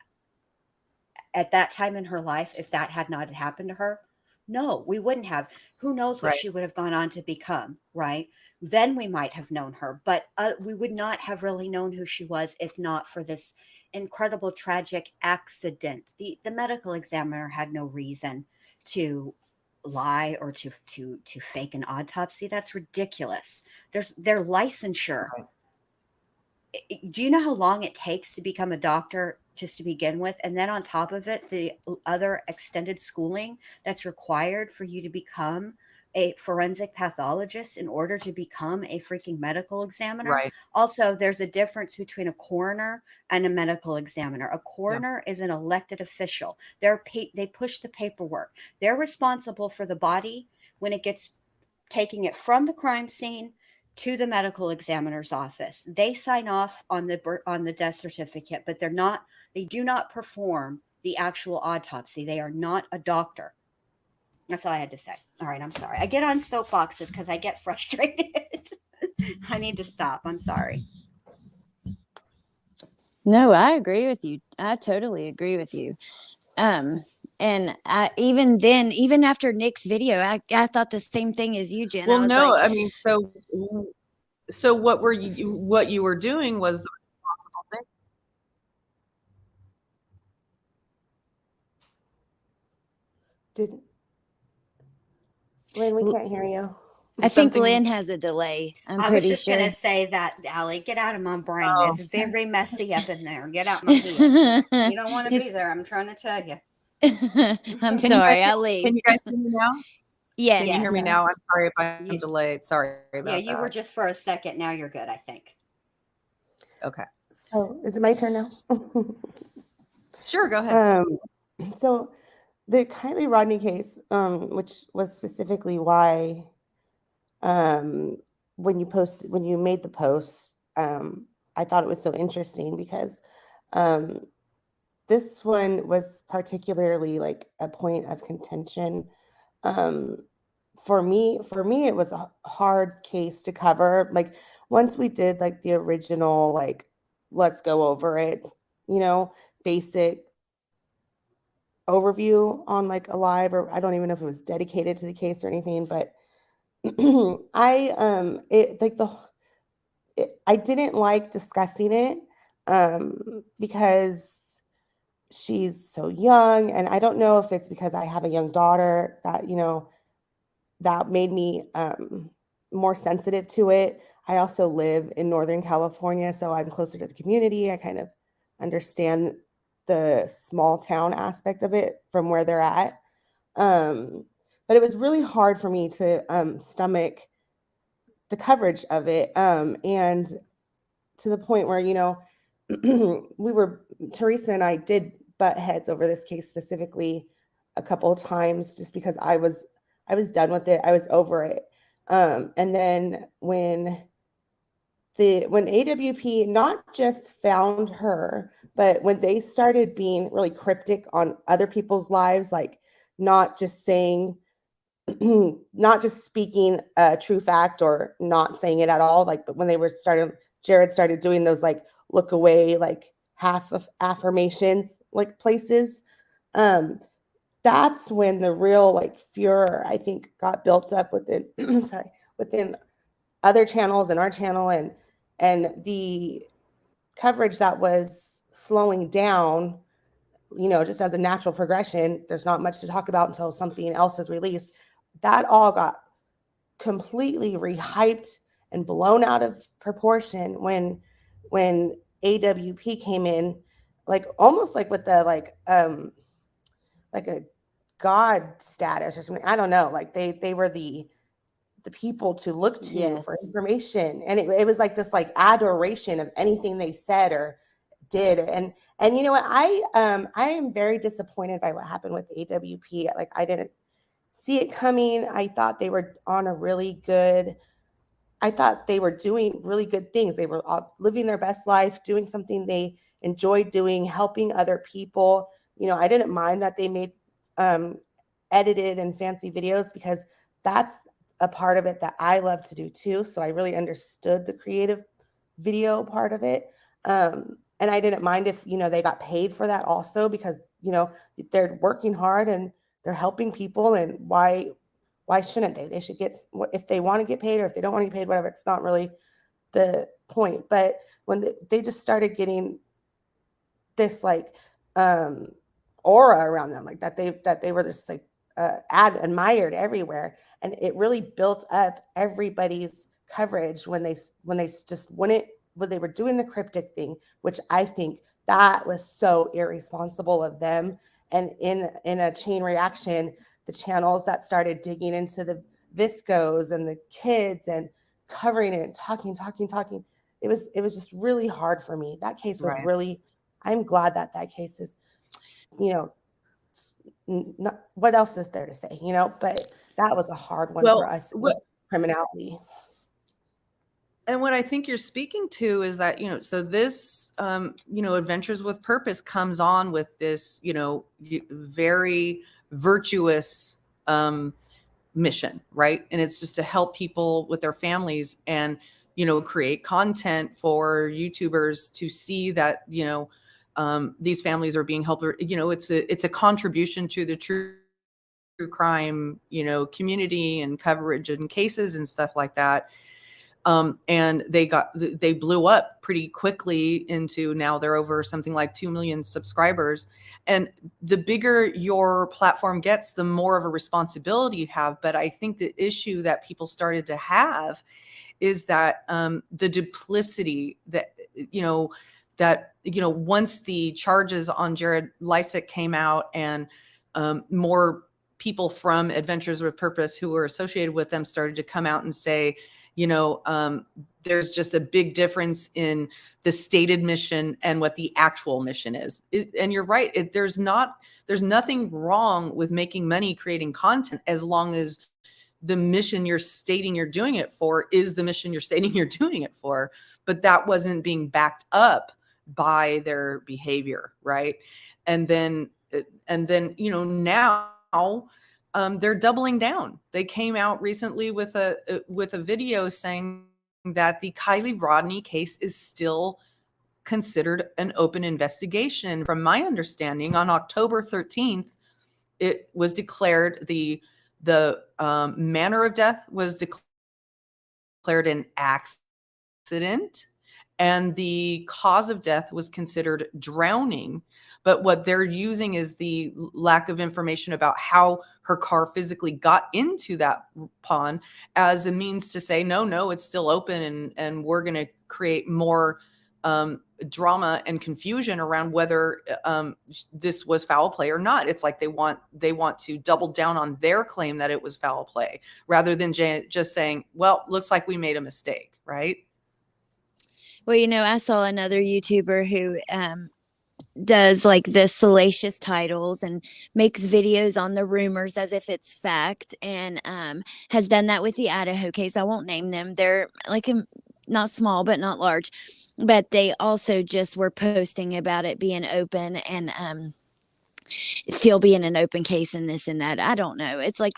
at that time in her life if that had not happened to her? No, we wouldn't have. Who knows what she would have gone on to become, right? Then we might have known her, but we would not have really known who she was if not for this incredible, tragic accident. The medical examiner had no reason to lie or to fake an autopsy. That's ridiculous. Their licensure. Right. Do you know how long it takes to become a doctor just to begin with? And then on top of it, the other extended schooling that's required for you to become a forensic pathologist in order to become a freaking medical examiner. Right. Also, there's a difference between a coroner and a medical examiner. A coroner is an elected official. They push the paperwork. They're responsible for the body when it gets taking it from the crime scene to the medical examiner's office. They sign off on the death certificate, but they do not perform the actual autopsy. They are not a doctor. That's all I had to say. All right, I'm sorry. I get on soapboxes because I get frustrated. I need to stop. I'm sorry. No, I agree with you. I totally agree with you. And even then, even after Nick's video, I thought the same thing as you, Jen. I Well, was no, like, I mean, so what you were doing was the responsible thing. Lynn, we can't hear you. I think Something. Lynn has a delay. I'm I was pretty just going sure. to say that, Allie, get out of my brain. Oh. It's very messy up in there. Get out my head. You don't want to be It's- there. I'm trying to tell you. I'm Can you guys sorry. I'll leave. Can you guys hear me now? Yes. Can you hear me Yes. now? I'm sorry if I'm You- delayed. Sorry Yeah, about you were that. just for a second. Now you're good, I think. Okay. So is it my turn now? Sure, go ahead. So the Kylie Rodney case, which was specifically why when you made the post, I thought it was so interesting because this one was particularly like a point of contention. Um, for me, it was a hard case to cover. Like once we did like the original, like let's go over it, basic overview on like a live, or I don't even know if it was dedicated to the case or anything, but I didn't like discussing it because she's so young, and I don't know if it's because I have a young daughter that that made me more sensitive to it. I also live in Northern California, so I'm closer to the community. I kind of understand the small town aspect of it from where they're at. But it was really hard for me to stomach the coverage of it. And to the point where, Theresa and I did butt heads over this case specifically a couple of times just because I was done with it. I was over it. And then when AWP not just found her, but when they started being really cryptic on other people's lives, like not just saying, not just speaking a true fact or not saying it at all, like, but when Jared started doing those like look away, like half of affirmations, like places, that's when the real like furor, I think, got built up within within other channels and our channel, and the coverage that was slowing down, just as a natural progression. There's not much to talk about until something else is released. That all got completely rehyped and blown out of proportion when AWP came in, like almost like with the like a god status or something. I don't know. Like they were the people to look to for Yes. information, and it was like this like adoration of anything they said or did. And you know what, I am very disappointed by what happened with AWP. Like I didn't see it coming. I thought they were doing really good things. They were all living their best life, doing something they enjoyed doing, helping other people. I didn't mind that they made edited and fancy videos because that's a part of it that I love to do too. So I really understood the creative video part of it. And I didn't mind if, they got paid for that also, because, they're working hard and they're helping people. And why shouldn't they? They should get, if they want to get paid, or if they don't want to get paid, whatever. It's not really the point. But when they just started getting this like aura around them, like that they were just like admired everywhere, and it really built up everybody's coverage when they just when they were doing the cryptic thing, which I think that was so irresponsible of them. And in a chain reaction, the channels that started digging into the viscos and the kids and covering it and talking, it was just really hard for me. That case was Right. really, I'm glad that case is, not, what else is there to say, but that was a hard one for us with CriminaliTy. And what I think you're speaking to is that, so this, Adventures with Purpose comes on with this, very virtuous mission, right? And it's just to help people with their families. And, create content for YouTubers to see that, these families are being helped. It's a contribution to the true crime, community and coverage and cases and stuff like that. And they blew up pretty quickly into, now they're over something like 2 million subscribers. And the bigger your platform gets, the more of a responsibility you have. But I think the issue that people started to have is that the duplicity that, once the charges on Jared Lysick came out, and more people from Adventures with Purpose who were associated with them started to come out and say, there's just a big difference in the stated mission and what the actual mission is. And you're right. There's nothing wrong with making money creating content, as long as the mission you're stating you're doing it for is the mission you're stating you're doing it for. But that wasn't being backed up by their behavior, right? And then now they're doubling down. They came out recently with a video saying that the Kylie Rodney case is still considered an open investigation. From my understanding, on October 13th, it was declared the manner of death was declared an accident, and the cause of death was considered drowning. But what they're using is the lack of information about how her car physically got into that pond as a means to say, no, it's still open, and we're going to create more drama and confusion around whether this was foul play or not. It's like they want to double down on their claim that it was foul play, rather than just saying, well, looks like we made a mistake, right? Well, I saw another YouTuber who does like the salacious titles and makes videos on the rumors as if it's fact, and has done that with the Idaho case. I won't name them. They're like not small, but not large. But they also just were posting about it being open, and still being an open case, and this and that. I don't know. It's like,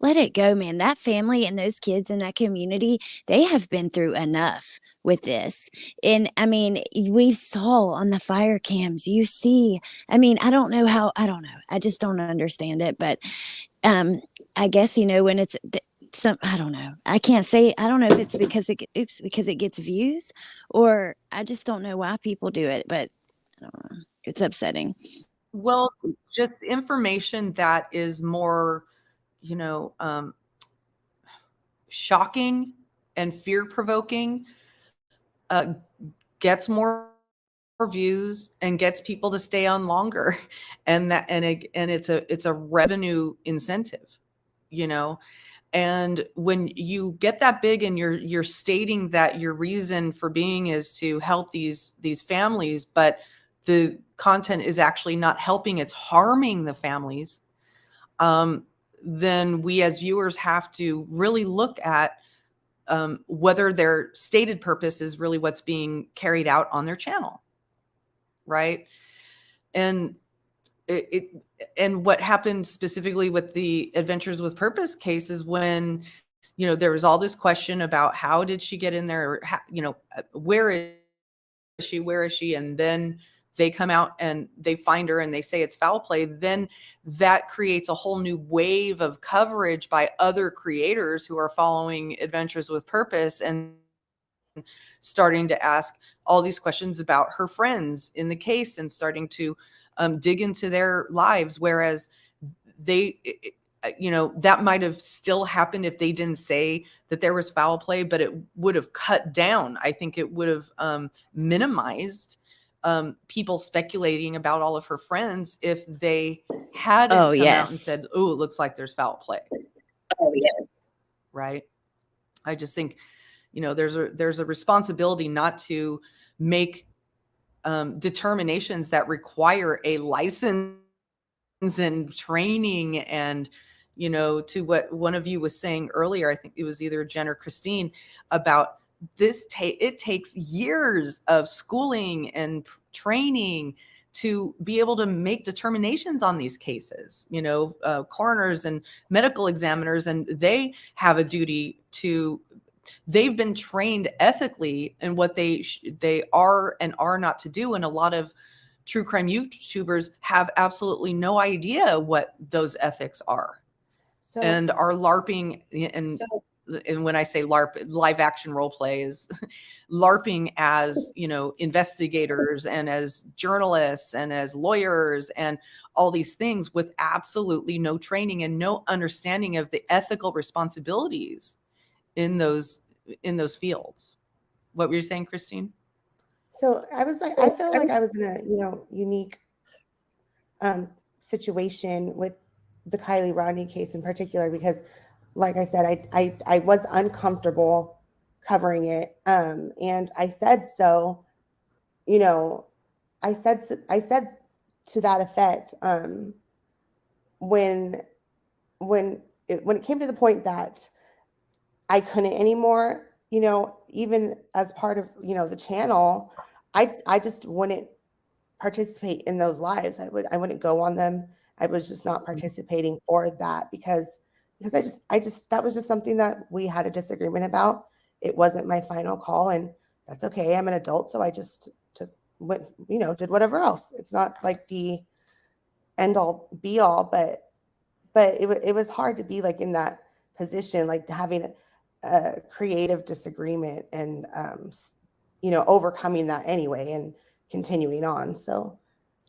let it go, man. That family and those kids in that community, they have been through enough with this. And I mean, we saw on the fire cams, I don't know. I just don't understand it. But I guess, when it's I don't know. I can't say, I don't know if it's because it gets views, or I just don't know why people do it, but I don't know. It's upsetting. Well, just information that is more, shocking and fear-provoking gets more views and gets people to stay on longer, and it's a revenue incentive, And when you get that big and you're stating that your reason for being is to help these families, but the content is actually not helping, it's harming the families, then we as viewers have to really look at whether their stated purpose is really what's being carried out on their channel, right? And and what happened specifically with the Adventures with Purpose case is when, there was all this question about how did she get in there, or where is she? And then they come out and they find her and they say it's foul play. Then that creates a whole new wave of coverage by other creators who are following Adventures with Purpose and starting to ask all these questions about her friends in the case, and starting to dig into their lives. Whereas that might have still happened if they didn't say that there was foul play, but it would have cut down. I think it would have minimized people speculating about all of her friends if they hadn't come out and said, oh, it looks like there's foul play. Oh, yes. Right. I just think, there's a responsibility not to make determinations that require a license and training, and to what one of you was saying earlier, I think it was either Jenn or Christine, about this it takes years of schooling and training to be able to make determinations on these cases. Coroners and medical examiners, and they have a duty to they've been trained ethically in what they are and are not to do. And a lot of true crime YouTubers have absolutely no idea what those ethics are, So, and are LARPing. And when I say LARP, live action role play, is LARPing as, investigators and as journalists and as lawyers and all these things with absolutely no training and no understanding of the ethical responsibilities in those fields. What were you saying, Christine? so I was like, I felt like I was in a, unique situation with the Kylie Rodney case in particular, because like I said, I was uncomfortable covering it. And I said so, I said to that effect, when it came to the point that I couldn't anymore, even as part of, the channel, I just wouldn't participate in those lives. I wouldn't go on them. I was just not participating for that because I just that was just something that we had a disagreement about. It wasn't my final call, and that's okay. I'm an adult, so I just did whatever else. It's not like the end all be all, but it was hard to be like in that position, like having a creative disagreement and overcoming that anyway and continuing on. So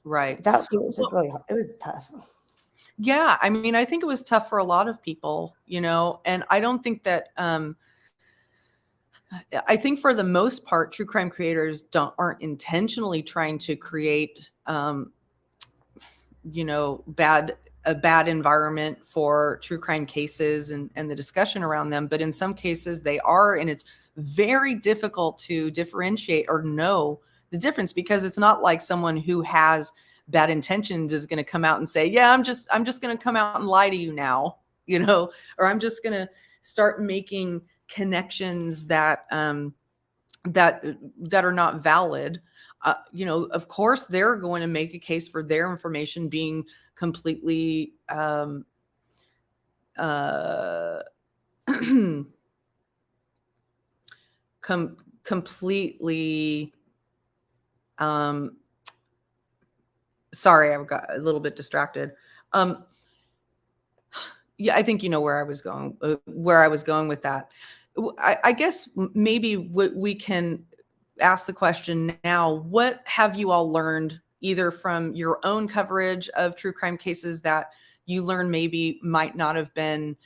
Right. that it was just really hard. It was tough. Yeah, I mean, I think it was tough for a lot of people, and I don't think that I think for the most part, true crime creators aren't intentionally trying to create a bad environment for true crime cases and the discussion around them. But in some cases they are, and it's very difficult to differentiate or know the difference, because it's not like someone who has bad intentions is going to come out and say, yeah, I'm just going to come out and lie to you now, or I'm just going to start making connections that that are not valid. Of course, they're going to make a case for their information being completely completely sorry, I got a little bit distracted. Yeah, I think you know where I was going with that. I guess maybe we can ask the question now: what have you all learned, either from your own coverage of true crime cases that you learned maybe might not have been,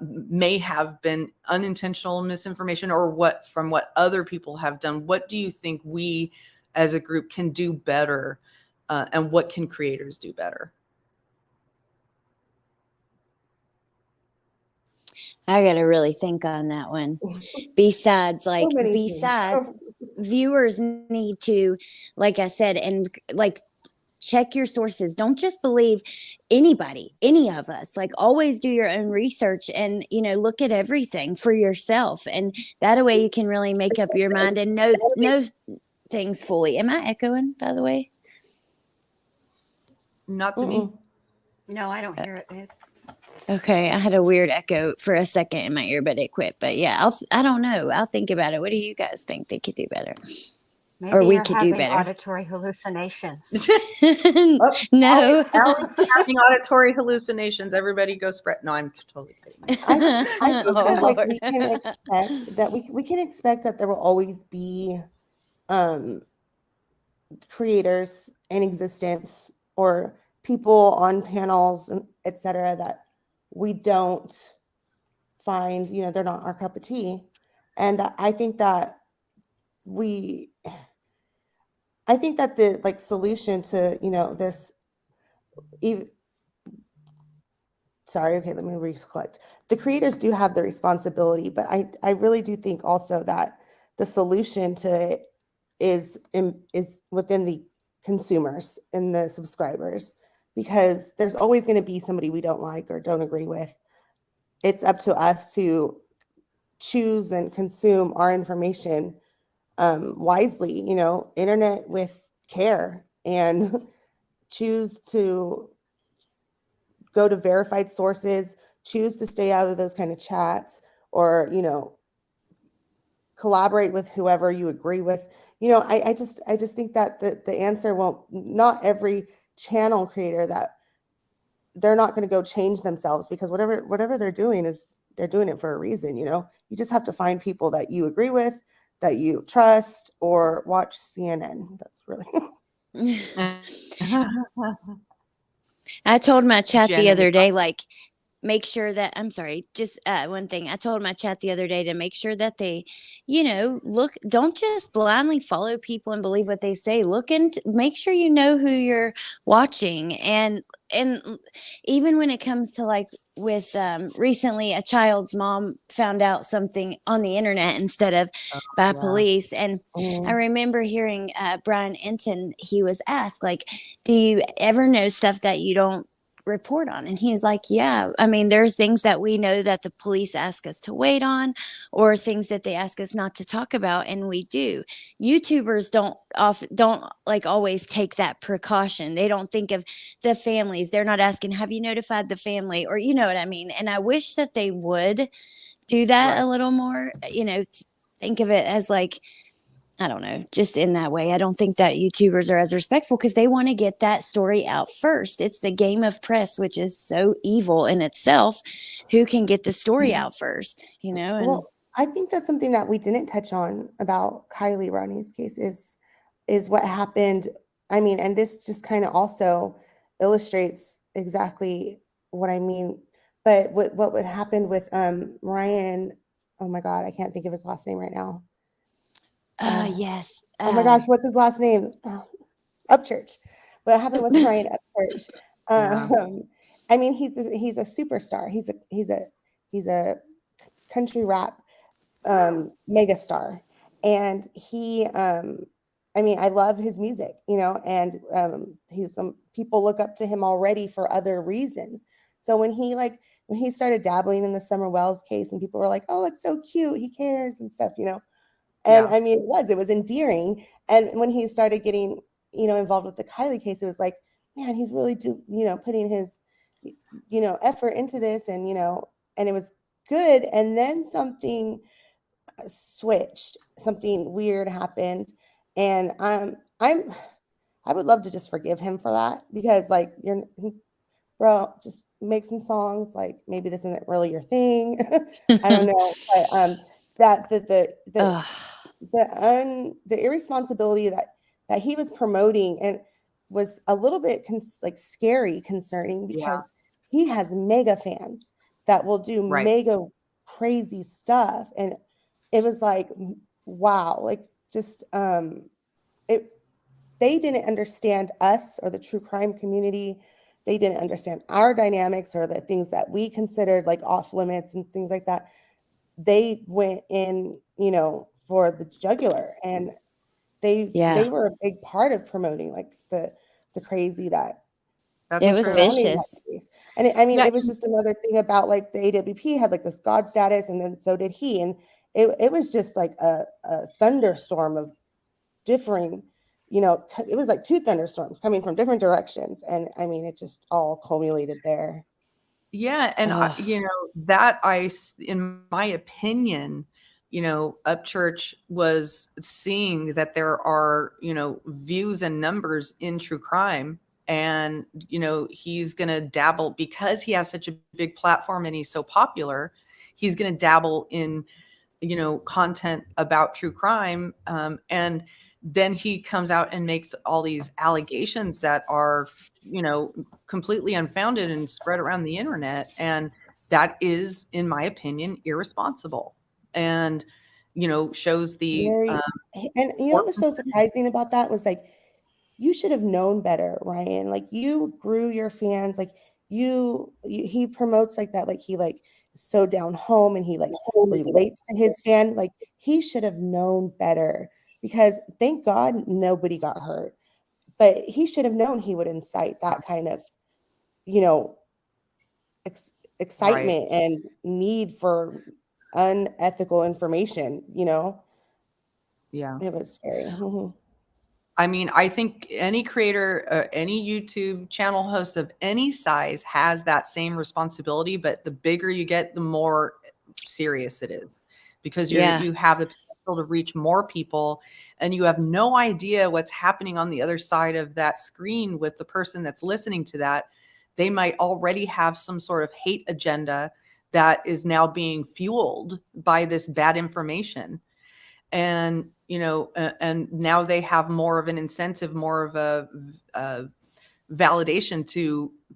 may have been unintentional misinformation, or from what other people have done? What do you think we as a group can do better, and what can creators do better? I got to really think on that one. Besides, viewers need to, like I said, and like check your sources. Don't just believe anybody, any of us. Like, always do your own research and, look at everything for yourself. And that way you can really make up your mind and know things fully. Am I echoing, by the way? Not to me. No, I don't hear it, babe. Okay, I had a weird echo for a second in my ear, but it quit. But yeah, I don't know. I'll think about it. What do you guys think they could do better? Maybe Or we you're could do having better. auditory hallucinations. No. Ellie's having auditory hallucinations. Everybody go spread. No, I'm totally kidding. I think Oh, that Lord. we can expect that we can expect that there will always be creators in existence or people on panels and et cetera that we don't find, they're not our cup of tea. And I think that the solution to, this, sorry, okay, let me recollect. The creators do have the responsibility, but I really do think also that the solution to it is within the consumers and the subscribers, because there's always going to be somebody we don't like or don't agree with. It's up to us to choose and consume our information wisely, internet with care, and choose to go to verified sources, choose to stay out of those kind of chats, or, collaborate with whoever you agree with. You know, I just think that the answer won't, not every channel creator that they're not going to go change themselves, because whatever they're doing is, they're doing it for a reason. You know, you just have to find people that you agree with, that you trust, or watch CNN. That's really I told my chat Jen, the any other day, like, make sure that, I'm sorry, just one thing. I told my chat the other day to make sure that they, look, don't just blindly follow people and believe what they say. Look and make sure you know who you're watching. And even when it comes to, like, with recently a child's mom found out something on the internet instead of by yeah. police. And I remember hearing Brian Enton, he was asked, like, do you ever know stuff that you don't report on? And he was like, yeah, I mean, there's things that we know that the police ask us to wait on, or things that they ask us not to talk about, and we do. YouTubers don't like always take that precaution. They don't think of the families. They're not asking, have you notified the family, or you know what I mean? And I wish that they would do that a little more, think of it as, like, I don't know, just in that way. I don't think that YouTubers are as respectful because they want to get that story out first. It's the game of press, which is so evil in itself. Who can get the story out first, And Well, I think that's something that we didn't touch on about Kylie Rodney's case is what happened. I mean, and this just kind of also illustrates exactly what I mean. But what would happen with Ryan? Oh my God, I can't think of his last name right now. yes. Oh my gosh, what's his last name? Upchurch. What happened with Ryan Upchurch? Yeah. I mean, he's a superstar. He's a country rap mega star, and he I mean, I love his music, and some people look up to him already for other reasons. So when he started dabbling in the Summer Wells case, and people were like, oh, it's so cute, he cares and stuff, and I mean, it was endearing. And when he started getting involved with the Kylie case, it was like, man, he's really putting his effort into this, and and it was good. And then something switched, something weird happened, and I would love to just forgive him for that, because like, bro, just make some songs. Like, maybe this isn't really your thing. I don't know, but that the irresponsibility that he was promoting, and was a little bit scary, concerning, because he has mega fans that will do mega crazy stuff. And it was like, wow, like, just they didn't understand us or the true crime community. They didn't understand our dynamics, or the things that we considered like off limits and things like that. They went in, for the jugular, and they were a big part of promoting like the crazy that it was vicious. And it was just another thing about, like, the AWP had like this God status, and then so did he. And it was just like a thunderstorm of differing, it was like two thunderstorms coming from different directions. And I mean, it just all culminated there. Yeah. And, in my opinion, Upchurch was seeing that there are, views and numbers in true crime. And, he's going to dabble, because he has such a big platform and he's so popular. He's going to dabble in, content about true crime. And then he comes out and makes all these allegations that are, completely unfounded and spread around the internet. And that is, in my opinion, irresponsible. And, shows the, and what was so surprising about that was, like, you should have known better, Ryan. Like, you grew your fans, like he promotes like that, like he like so down home, and he like relates to his fan. Like, he should have known better, because thank God nobody got hurt. But he should have known he would incite that kind of, excitement and need for unethical information, Yeah. It was scary. I mean, I think any creator, any YouTube channel host of any size has that same responsibility, but the bigger you get, the more serious it is, because you have the to reach more people, and you have no idea what's happening on the other side of that screen with the person that's listening to that. They might already have some sort of hate agenda that is now being fueled by this bad information. And, and now they have more of an incentive, more of a validation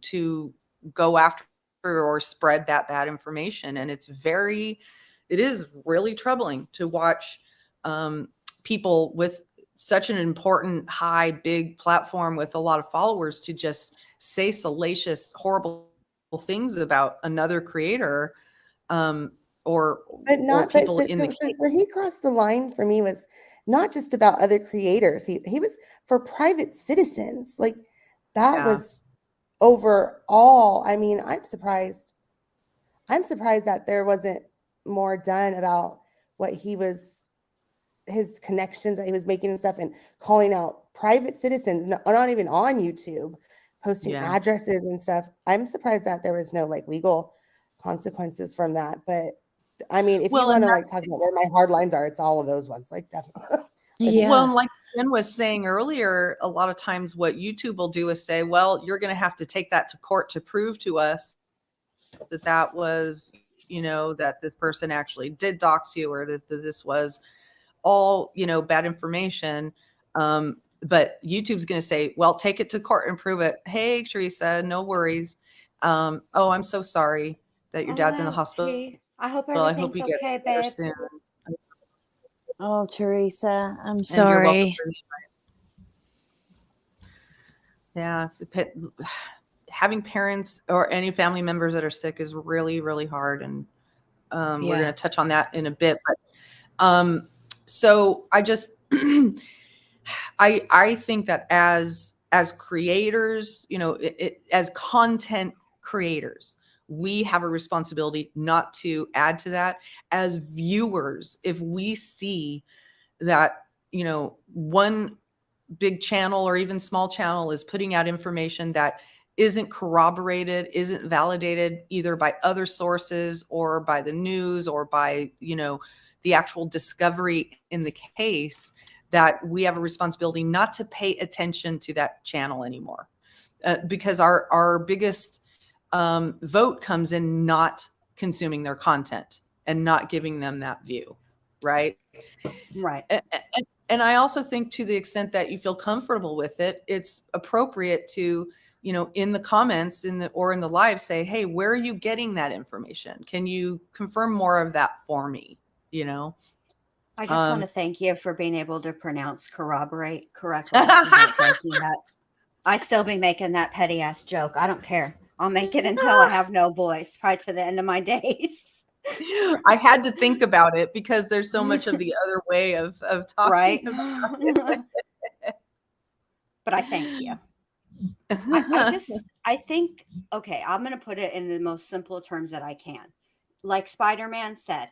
to go after or spread that bad information. And it is really troubling to watch people with such an important, high, big platform with a lot of followers to just say salacious, horrible things about another creator, or people in the so where he crossed the line for me was not just about other creators. He was for private citizens. Like that was overall. I mean, I'm surprised that there wasn't more done about what his connections that he was making and stuff, and calling out private citizens, not even on YouTube, posting addresses and stuff. I'm surprised that there was no like legal consequences from that. But I mean, if you want to like talk about where my hard lines are, it's all of those ones, like definitely. Yeah. Well, and like Jenn was saying earlier, a lot of times what YouTube will do is say, well, you're going to have to take that to court to prove to us that was, that this person actually did dox you, or that this was all, bad information. But YouTube's going to say, well, take it to court and prove it. Hey, Theresa, no worries. Oh, I'm so sorry that your dad's in the hospital. I hope I hope everything's he gets okay, better babe. soon. Oh, Theresa, I'm And you're welcome. sorry. Yeah. Having parents or any family members that are sick is really, really hard. And we're going to touch on that in a bit. But so I just, I think that as creators, as content creators, we have a responsibility not to add to that. As viewers, if we see that, one big channel or even small channel is putting out information that isn't corroborated, isn't validated either by other sources or by the news or by, the actual discovery in the case, that we have a responsibility not to pay attention to that channel anymore. Because our biggest vote comes in not consuming their content and not giving them that view, right? Right. And I also think, to the extent that you feel comfortable with it, it's appropriate to, in the comments or in the live, say, hey, where are you getting that information? Can you confirm more of that for me? I just want to thank you for being able to pronounce corroborate correctly. That drives me nuts. I still be making that petty ass joke. I don't care. I'll make it until I have no voice, probably to the end of my days. I had to think about it because there's so much of the other way of talking right? about it. But I thank you. I think, okay, I'm going to put it in the most simple terms that I can. Like Spider-Man said,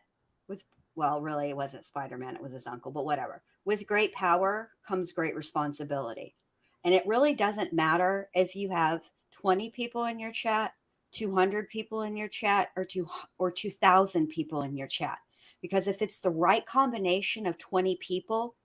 really, it wasn't Spider-Man, it was his uncle, but whatever. With great power comes great responsibility. And it really doesn't matter if you have 20 people in your chat, 200 people in your chat, or 2,000 people in your chat. Because if it's the right combination of 20 people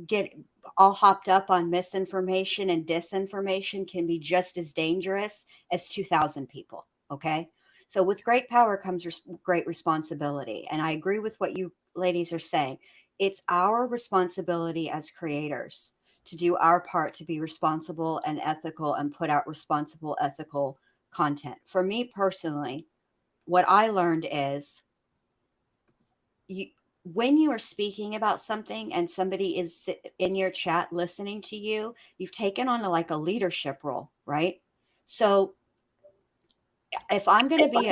get all hopped up on misinformation and disinformation can be just as dangerous as 2,000 people. Okay. So with great power comes great responsibility. And I agree with what you ladies are saying. It's our responsibility as creators to do our part to be responsible and ethical and put out responsible, ethical content. For me personally, what I learned is when you are speaking about something and somebody is in your chat listening to you, you've taken on a leadership role, right? So if I'm going to be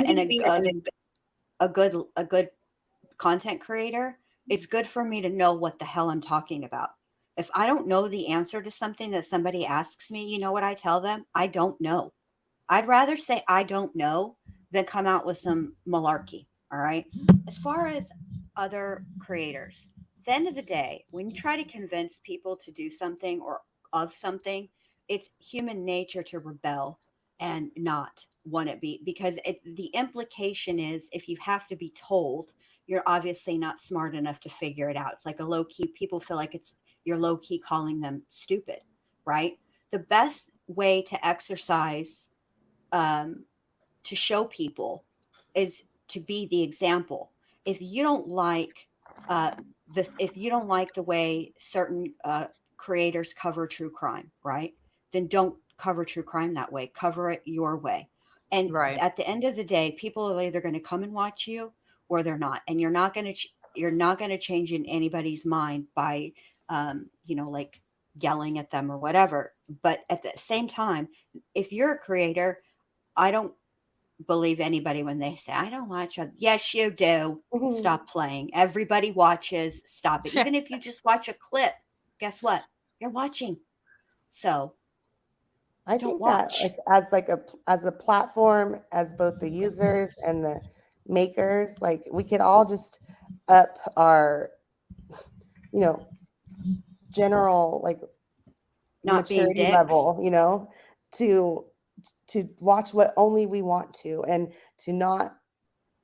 a good content creator, it's good for me to know what the hell I'm talking about. If I don't know the answer to something that somebody asks me, you know what I tell them? I don't know. I'd rather say I don't know than come out with some malarkey. All right. As far as other creators, at the end of the day, when you try to convince people to do something or of something, it's human nature to rebel and not want it be, because the implication is if you have to be told, you're obviously not smart enough to figure it out. It's like a low key, people feel like you're low key calling them stupid, right? The best way to exercise, to show people, is to be the example. If you don't like if you don't like the way certain creators cover true crime, right, then don't cover true crime that way. Cover it your way. And Right. at the end of the day, people are either going to come and watch you or they're not. And you're not going to change in anybody's mind by like yelling at them or whatever. But at the same time, if you're a creator, I don't believe anybody when they say, I don't watch. Yes, you do. Stop playing. Everybody watches. Stop it. Even if you just watch a clip, guess what? You're watching. So I don't think watch. that as a platform, as both the users and the makers, like we could all just up our, general like Not being maturity dicks. level, to watch what only we want to, and to not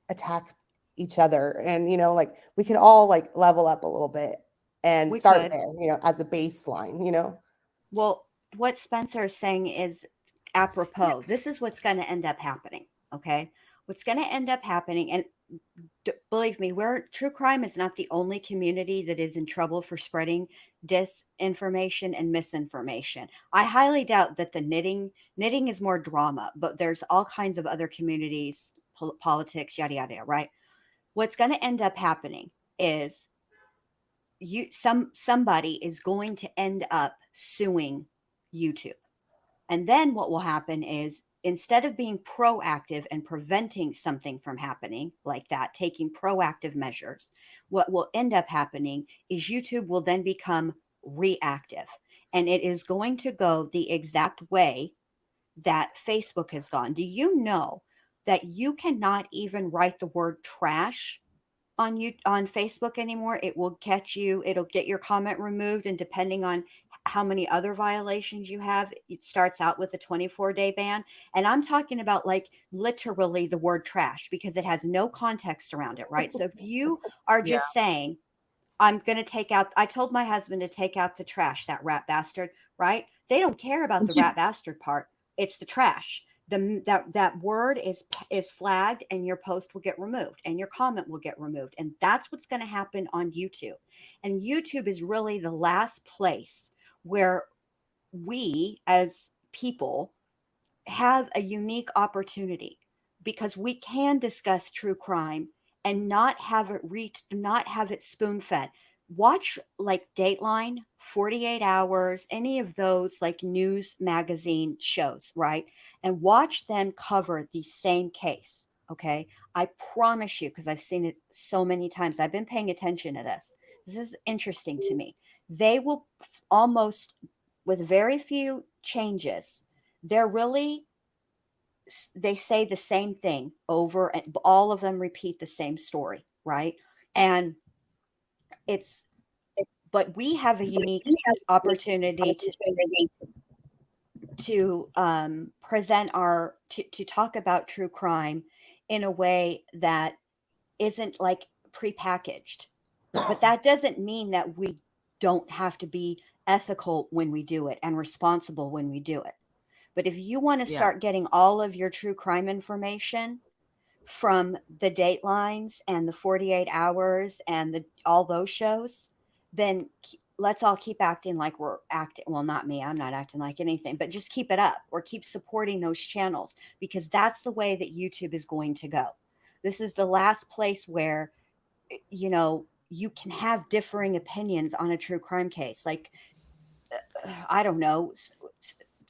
attack each other. And like we could all like level up a little bit and We start could. there, as a baseline. Well, what Spencer is saying is apropos. This is what's going to end up happening. Okay. What's going to end up happening, and believe me, true crime is not the only community that is in trouble for spreading disinformation and misinformation. I highly doubt that the knitting is more drama, but there's all kinds of other communities, politics, yada, yada, right? What's going to end up happening is somebody is going to end up suing YouTube. And then what will happen is, instead of being proactive and preventing something from happening like that, taking proactive measures, what will end up happening is YouTube will then become reactive. And it is going to go the exact way that Facebook has gone. Do you know that you cannot even write the word trash on Facebook anymore? It will catch you. It'll get your comment removed, and depending on how many other violations you have, it starts out with a 24-day ban. And I'm talking about like literally the word trash, because it has no context around it, right? So if you are just saying, I'm going to take out, I told my husband to take out the trash, that rat bastard, right? They don't care about the rat bastard part. It's the trash. That word is flagged, and your post will get removed and your comment will get removed. And that's what's going to happen on YouTube. And YouTube is really the last place where we as people have a unique opportunity, because we can discuss true crime and not have it spoon fed. Watch like Dateline, 48 Hours, any of those like news magazine shows, right? And watch them cover the same case. Okay. I promise you, because I've seen it so many times, I've been paying attention to this. This is interesting to me. They will almost, with very few changes, they say the same thing over, and all of them repeat the same story, right? And but we have a unique opportunity to present to talk about true crime in a way that isn't like prepackaged. But that doesn't mean that we don't have to be ethical when we do it and responsible when we do it. But if you want to start getting all of your true crime information from the Datelines and the 48 Hours and all those shows, then let's all keep acting like we're acting. Well, not me. I'm not acting like anything, but just keep it up, or keep supporting those channels, because that's the way that YouTube is going to go. This is the last place where, you can have differing opinions on a true crime case. Like, I don't know,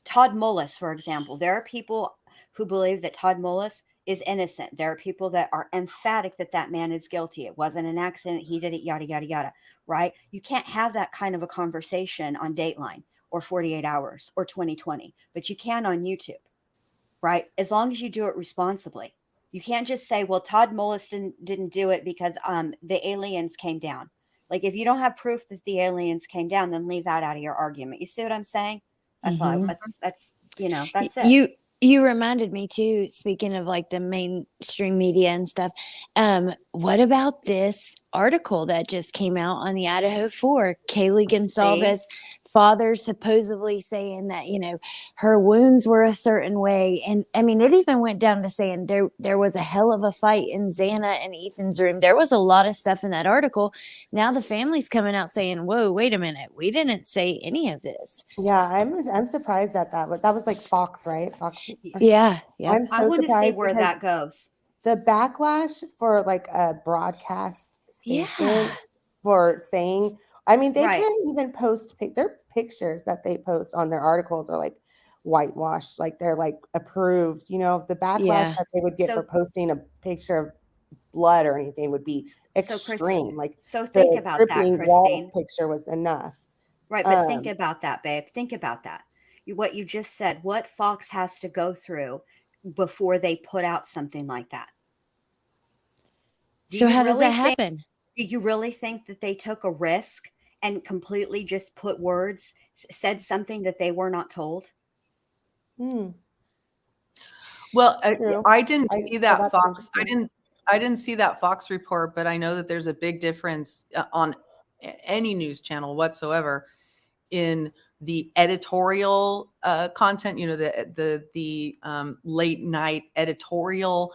Todd Mullis, for example. There are people who believe that Todd Mullis is innocent. There are people that are emphatic that that man is guilty. It wasn't an accident. He did it, yada, yada, yada, right? You can't have that kind of a conversation on Dateline or 48 Hours or 2020, but you can on YouTube, right? As long as you do it responsibly. You can't just say, well, Todd Mullis didn't do it because the aliens came down. Like, if you don't have proof that the aliens came down, then leave that out of your argument. You see what I'm saying? That's all. That's it. You reminded me too, speaking of like the mainstream media and stuff. What about this article that just came out on the Idaho 4? Kaylee Gonsalves' father supposedly saying that, her wounds were a certain way. And I mean, it even went down to saying there was a hell of a fight in Xana and Ethan's room. There was a lot of stuff in that article. Now the family's coming out saying, whoa, wait a minute. We didn't say any of this. Yeah, I'm surprised at that. But that was like Fox, right? Fox. Yeah. Yeah. I'm I so want to see surprised where because that goes. the backlash for like a broadcast station Yeah. for saying, I mean, they Right. can't even post their pictures that they post on their articles are like whitewashed, like they're like approved. The backlash Yeah. that they would get So- for posting a picture of blood or anything would be So, extreme. Like So think the about that, dripping Christine. wall picture was enough. Right, but think about that, babe. Think about that. What you just said, what Fox has to go through before they put out something like that. So how does that think- happen? Do you really think that they took a risk and completely just put words, said something that they were not told? Hmm. Well, True. I didn't I see thought that that's Fox. interesting. I didn't see that Fox report, but I know that there's a big difference on any news channel whatsoever in the editorial content. The late night editorial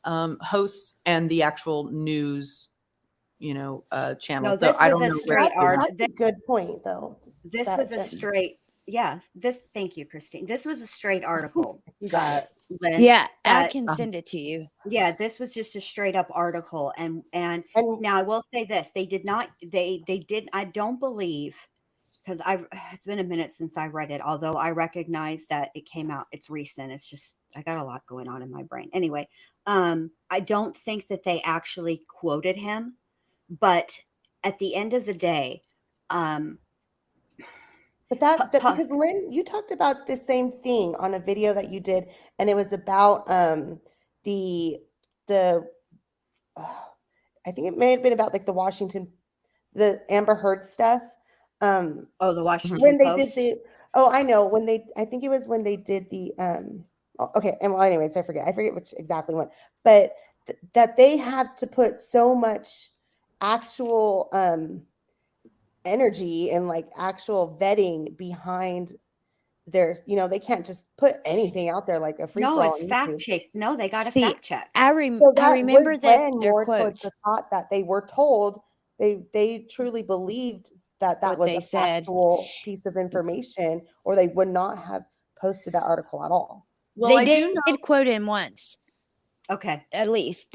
hosts and the actual news, channel. No, So this I was don't a know. straight That's a good point, though. This that was a Jen- straight, thank you, Christine. This was a straight article. You got it. Lynn. Yeah, I that- can send it to you. Yeah, this was just a straight up article. And And now I will say this, they did not, they did, I don't believe, because it's been a minute since I read it, although I recognize that it came out, it's recent. It's just, I got a lot going on in my brain. Anyway, I don't think that they actually quoted him, but at the end of the day, But because Lynn, you talked about the same thing on a video that you did, and it was about the I think it may have been about like the Amber Heard stuff. the Washington When they Post. did I know I think it was when they did the okay, and well, anyways, I forget which exactly one, but that they have to put so much actual energy and like actual vetting behind their, they can't just put anything out there like a free No, for all it's on fact YouTube. check. No, they got to See, fact check. So I that remember would that lend their more quote, towards the thought that they were told they truly believed that what was they a said. factual piece of information, or they would not have posted that article at all. Well, They I do know. did quote him once, Okay. at least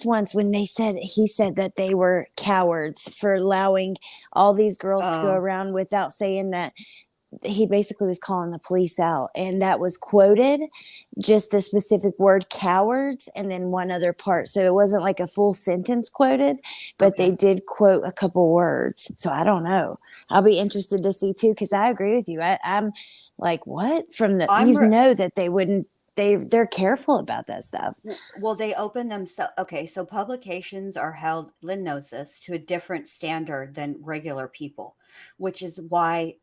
once when he said that they were cowards for allowing all these girls to go Oh. around without saying that. He basically was calling the police out, and that was quoted, just the specific word cowards and then one other part. So it wasn't like a full sentence quoted, but Okay. they did quote a couple words. So I don't know. I'll be interested to see too, because I agree with you. I'm like, what? From the that they wouldn't. They're careful about that stuff. Well, they open themselves. Okay, so publications are held, Lynn knows this, to a different standard than regular people, which is why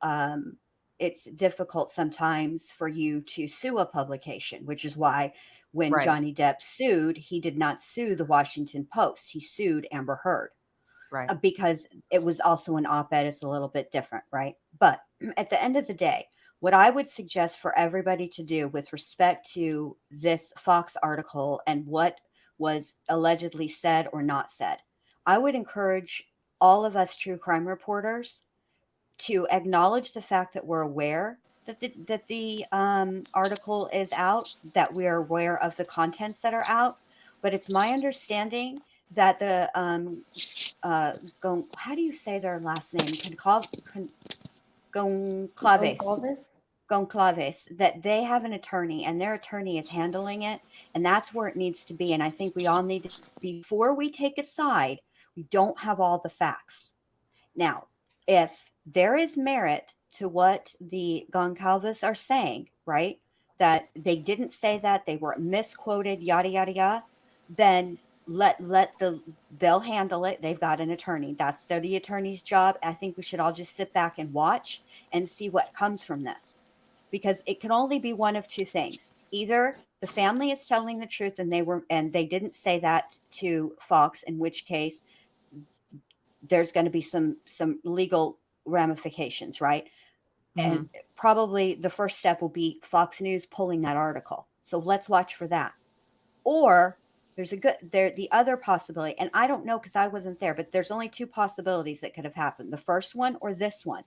it's difficult sometimes for you to sue a publication, which is why when Right. Johnny Depp sued, he did not sue the Washington Post. He sued Amber Heard. Right. Because it was also an op-ed. It's a little bit different, right? But at the end of the day, what I would suggest for everybody to do with respect to this Fox article and what was allegedly said or not said, I would encourage all of us true crime reporters to acknowledge the fact that we're aware that the article is out, that we're aware of the contents that are out. But it's my understanding that the how do you say their last name? Goncalves, that they have an attorney and their attorney is handling it, and that's where it needs to be. And I think we all need to, before we take a side, we don't have all the facts. Now, if there is merit to what the Goncalves are saying, right, that they didn't say that, they were misquoted, yada yada yada, then they'll handle it. They've got an attorney. That's the attorney's job. I think we should all just sit back and watch and see what comes from this, because it can only be one of two things. Either the family is telling the truth and they didn't say that to Fox, in which case there's going to be some legal ramifications, right? And probably the first step will be Fox News pulling that article. So let's watch for that. Or there's the other possibility, and I don't know because I wasn't there, but there's only two possibilities that could have happened. The first one or this one.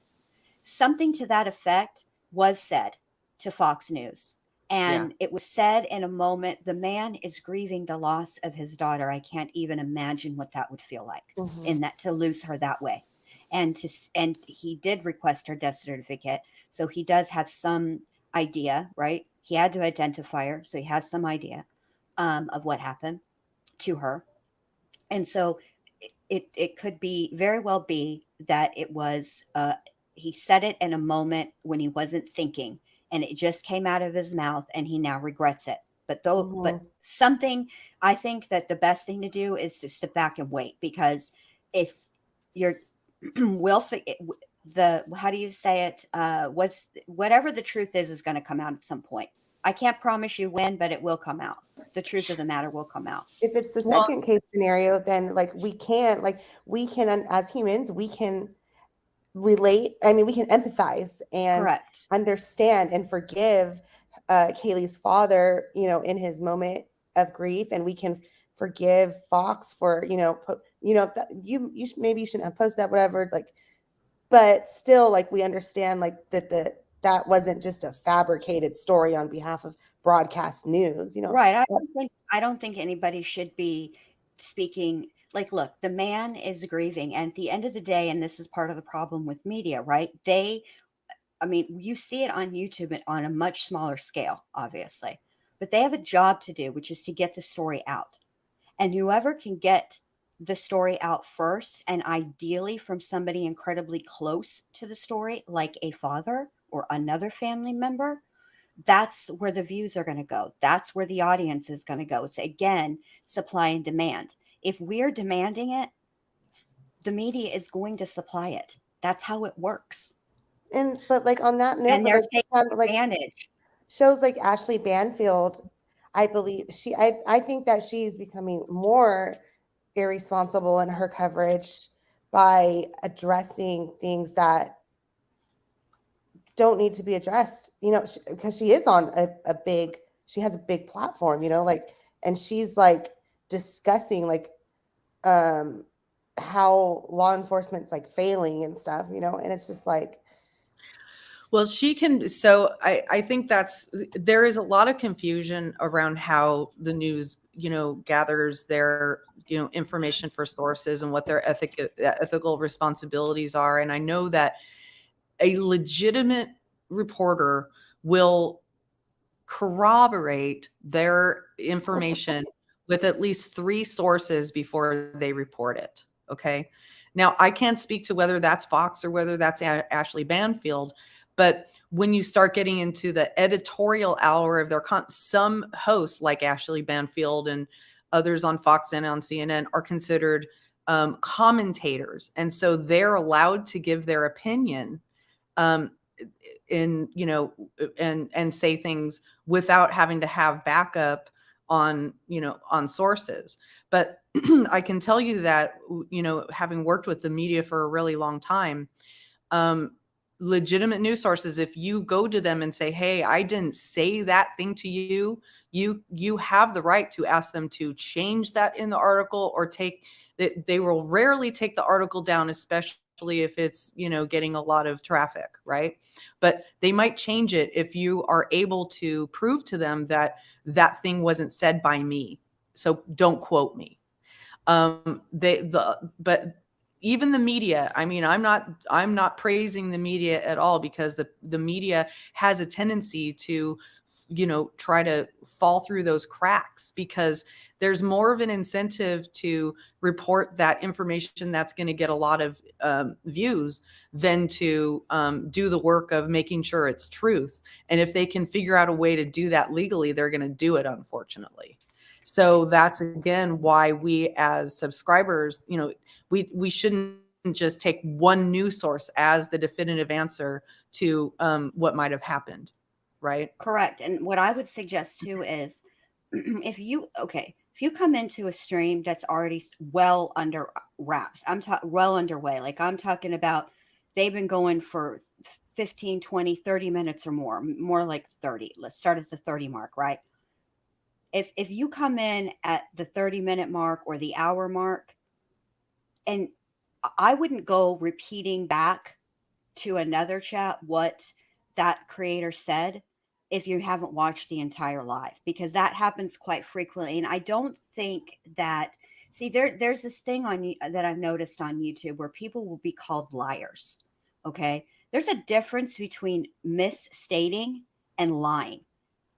Something to that effect was said to Fox News. And it was said in a moment. The man is grieving the loss of his daughter. I can't even imagine what that would feel like in that, to lose her that way. And he did request her death certificate. So he does have some idea, right? He had to identify her. So he has some idea of what happened to her. And so it could be very well be that it was, he said it in a moment when he wasn't thinking, and it just came out of his mouth and he now regrets it. But but something, I think that the best thing to do is to sit back and wait, because if you're how do you say it? Whatever the truth is going to come out at some point. I can't promise you when, but it will come out. The truth of the matter will come out. If it's the second case scenario, then we can, as humans, we can relate. I mean, we can empathize and Correct. understand and forgive Kaylee's father, in his moment of grief, and we can forgive Fox for, maybe you shouldn't have posted that, whatever, but still, we understand that wasn't just a fabricated story on behalf of broadcast news, Right. I don't think anybody should be speaking. Look, the man is grieving, and at the end of the day, and this is part of the problem with media, right? You see it on YouTube on a much smaller scale, obviously, but they have a job to do, which is to get the story out. And whoever can get the story out first, and ideally from somebody incredibly close to the story, like a father or another family member, that's where the views are going to go. That's where the audience is going to go. It's, again, supply and demand. If we're demanding it, the media is going to supply it. That's how it works. But on that note, And they're taking advantage. Shows like Ashley Banfield, I believe I think that she's becoming more irresponsible in her coverage by addressing things that don't need to be addressed, because she is on she has a big platform, and she's discussing how law enforcement's failing and stuff, and it's just well, she can. So I think there is a lot of confusion around how the news, gathers their, information for sources and what their ethical responsibilities are. And I know that a legitimate reporter will corroborate their information with at least 3 sources before they report it. Okay. Now, I can't speak to whether that's Fox or whether that's Ashley Banfield, but when you start getting into the editorial hour of some hosts like Ashley Banfield and others on Fox and on CNN are considered commentators. And so they're allowed to give their opinion and say things without having to have backup on sources. But I can tell you that, having worked with the media for a really long time, legitimate news sources, if you go to them and say, hey, I didn't say that thing to you, you have the right to ask them to change that in the article, or they will rarely take the article down, especially if it's, getting a lot of traffic, right? But they might change it if you are able to prove to them that that thing wasn't said by me. So don't quote me. But even the media, I mean, I'm not praising the media at all, because the media has a tendency to, try to fall through those cracks, because there's more of an incentive to report that information that's going to get a lot of views than to do the work of making sure it's truth. And if they can figure out a way to do that legally, they're going to do it, unfortunately. So that's, again, why we as subscribers, we shouldn't just take one news source as the definitive answer to what might have happened. right? Correct. And what I would suggest too is if you come into a stream that's already well under wraps, well underway, like I'm talking about, they've been going for 15, 20, 30 minutes or more like 30. Let's start at the 30 mark, right? If you come in at the 30-minute mark or the hour mark, and I wouldn't go repeating back to another chat what that creator said if you haven't watched the entire live, because that happens quite frequently. And I don't think that, see, there's this thing that I've noticed on YouTube where people will be called liars. Okay. There's a difference between misstating and lying.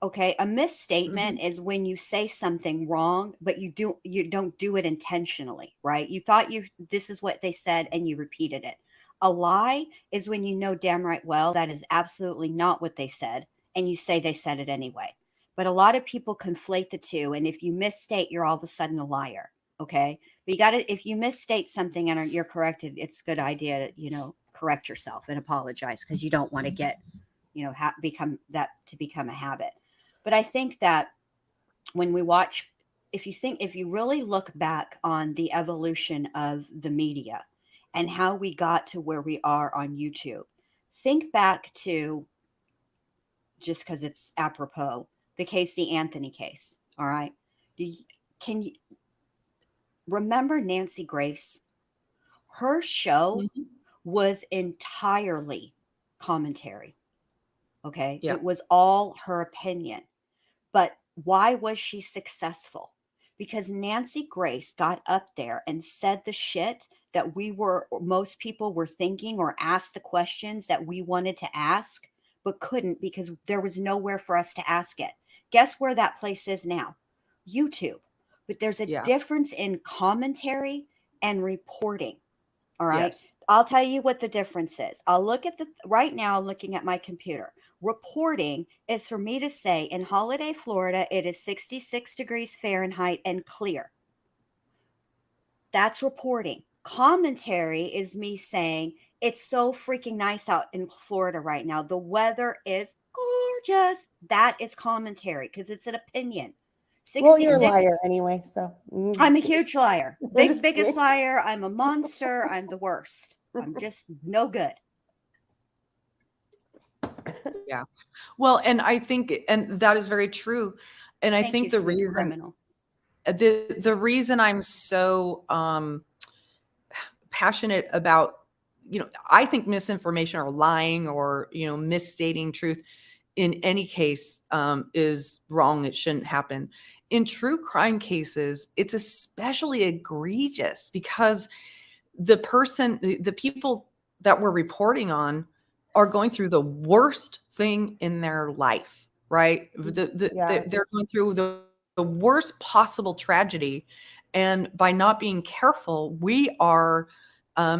Okay, a misstatement is when you say something wrong, but you don't do it intentionally, right? You thought this is what they said and you repeated it. A lie is when you know damn right well that is absolutely not what they said, and you say they said it anyway. But a lot of people conflate the two, and if you misstate, you're all of a sudden a liar. Okay, but if you misstate something and you're corrected, it's a good idea to correct yourself and apologize, because you don't want to get become a habit. But I think that when we watch, if you really look back on the evolution of the media and how we got to where we are on YouTube, think back to, just because it's apropos, the Casey Anthony case. All right. Can you remember Nancy Grace? Her show was entirely commentary. Okay. Yeah. It was all her opinion. But why was she successful? Because Nancy Grace got up there and said the shit that most people were thinking, or asked the questions that we wanted to ask, but couldn't, because there was nowhere for us to ask it. Guess where that place is now? YouTube. But there's a difference in commentary and reporting. All right. Yes. I'll tell you what the difference is. I'll look at right now, looking at my computer. Reporting is for me to say, in Holiday, Florida, it is 66 degrees Fahrenheit and clear. That's reporting. Commentary is me saying, it's so freaking nice out in Florida right now. The weather is gorgeous. That is commentary, because it's an opinion. Well, you're a liar anyway, so. I'm a huge liar. Biggest liar. I'm a monster. I'm the worst. I'm just no good. Yeah. Well, and I think, and that is very true. And I think the reason I'm so passionate about, I think misinformation or lying or, misstating truth in any case is wrong. It shouldn't happen. In true crime cases, it's especially egregious because the people that we're reporting on are going through the worst thing in their life, right? They're going through the worst possible tragedy. And by not being careful, we are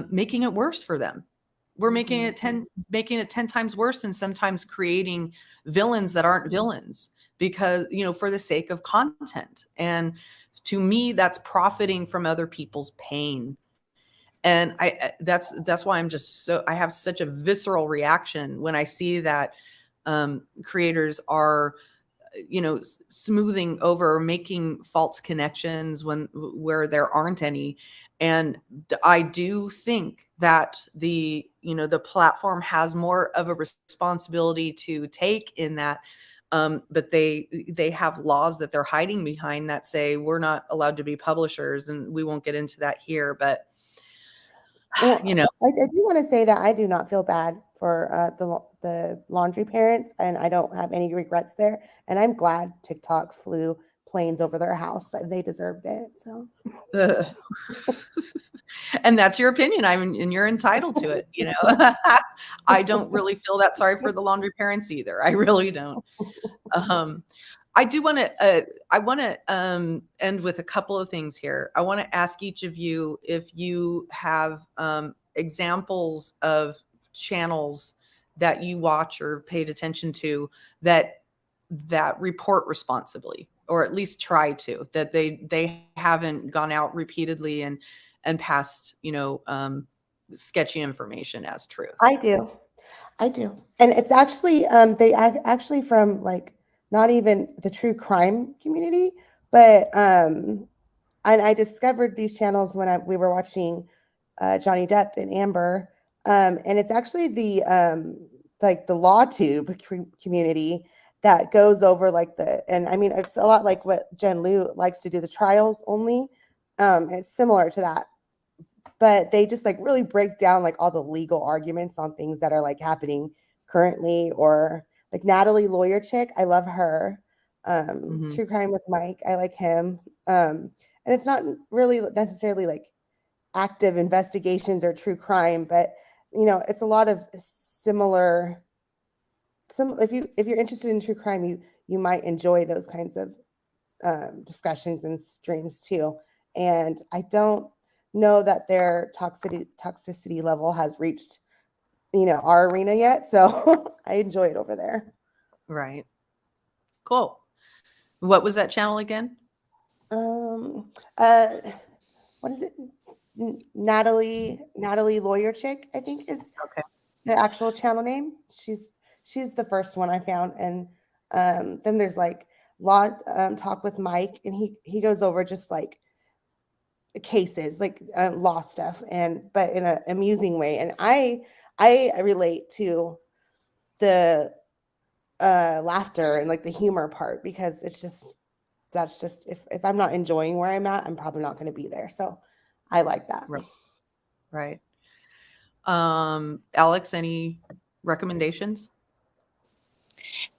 making it worse for them. We're making it 10 times worse, and sometimes creating villains that aren't villains because, for the sake of content. And to me, that's profiting from other people's pain. And that's why I have such a visceral reaction when I see that creators are, smoothing over, making false connections where there aren't any. And I do think that the platform has more of a responsibility to take in that. But they have laws that they're hiding behind that say we're not allowed to be publishers, and we won't get into that here. But well, I do want to say that I do not feel bad for the laundry parents, and I don't have any regrets there. And I'm glad TikTok flew planes over their house. They deserved it. So, and that's your opinion. And you're entitled to it. I don't really feel that sorry for the laundry parents either. I really don't. I do want to. I want to end with a couple of things here. I want to ask each of you if you have examples of channels that you watch or paid attention to that report responsibly, or at least try to. That they haven't gone out repeatedly and passed sketchy information as truth. I do. I do. And it's actually actually from like not even the true crime community, but and I discovered these channels when we were watching Johnny Depp and Amber, and it's actually the like the LawTube community that goes over like and I mean it's a lot like what Jen Liu likes to do, the trials only. It's similar to that, but they just like really break down like all the legal arguments on things that are like happening currently, or like Natalie Lawyer Chick. I love her. True Crime with Mike. I like him. And it's not really necessarily like active investigations or true crime, but you know, it's a lot of similar. If you're interested in true crime, you might enjoy those kinds of discussions and streams too. And I don't know that their toxicity level has reached, you know, our arena yet. So I enjoy it over there. Right. Cool. What was that channel again? What is it? Natalie Lawyer Chick, I think is Okay. the actual channel name. She's the first one I found. And then there's like Law Talk with Mike, and he goes over just like cases, like law stuff, but in an amusing way. And I relate to the laughter and like the humor part, because that's just if I'm not enjoying where I'm at, I'm probably not going to be there. So I like that. Right. Alex, any recommendations?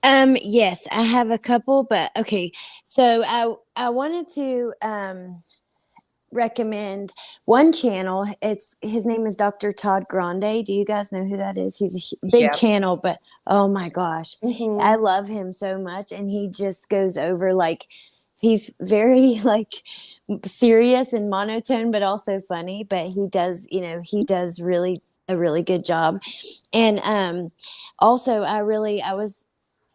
Yes, I have a couple, but okay. So I wanted to recommend one channel. His name is Dr. Todd Grande. Do you guys know who that is? He's a big channel, but oh my gosh, I love him so much. And he just goes over like, he's very like serious and monotone, but also funny. But he does really a really good job. And also I was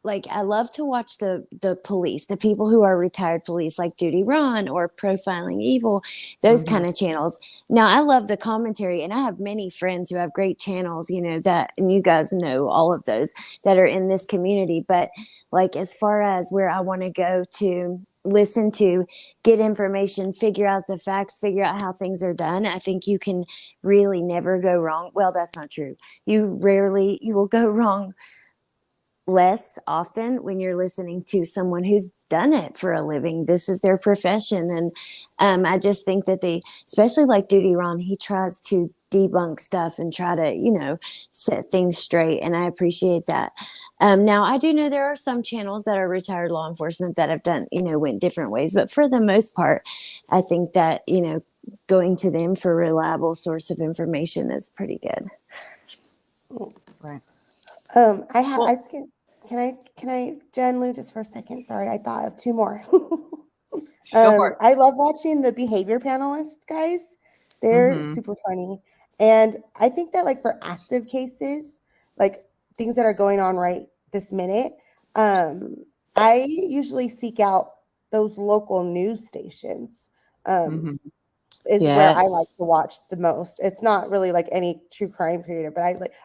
like, I love to watch the police, the people who are retired police, like Duty Ron or Profiling Evil, those kind of channels. Now, I love the commentary, and I have many friends who have great channels, you know, and you guys know all of those that are in this community. But like, as far as where I want to go to listen to, get information, figure out the facts, figure out how things are done, I think you can really never go wrong. Well, that's not true. You will go wrong less often when you're listening to someone who's done it for a living. This is their profession. And I just think that especially like Duty Ron, he tries to debunk stuff and try to, you know, set things straight. And I appreciate that. Now, I do know there are some channels that are retired law enforcement that have done, you know, went different ways. But for the most part, I think that, you know, going to them for a reliable source of information is pretty good. Right. Can I, Jen Lou, just for a second? Sorry, I thought of two more. Go for it. I love watching the behavior panelists, guys. They're super funny. And I think that like for active cases, like things that are going on right this minute, I usually seek out those local news stations. Is where I like to watch the most. It's not really like any true crime creator, but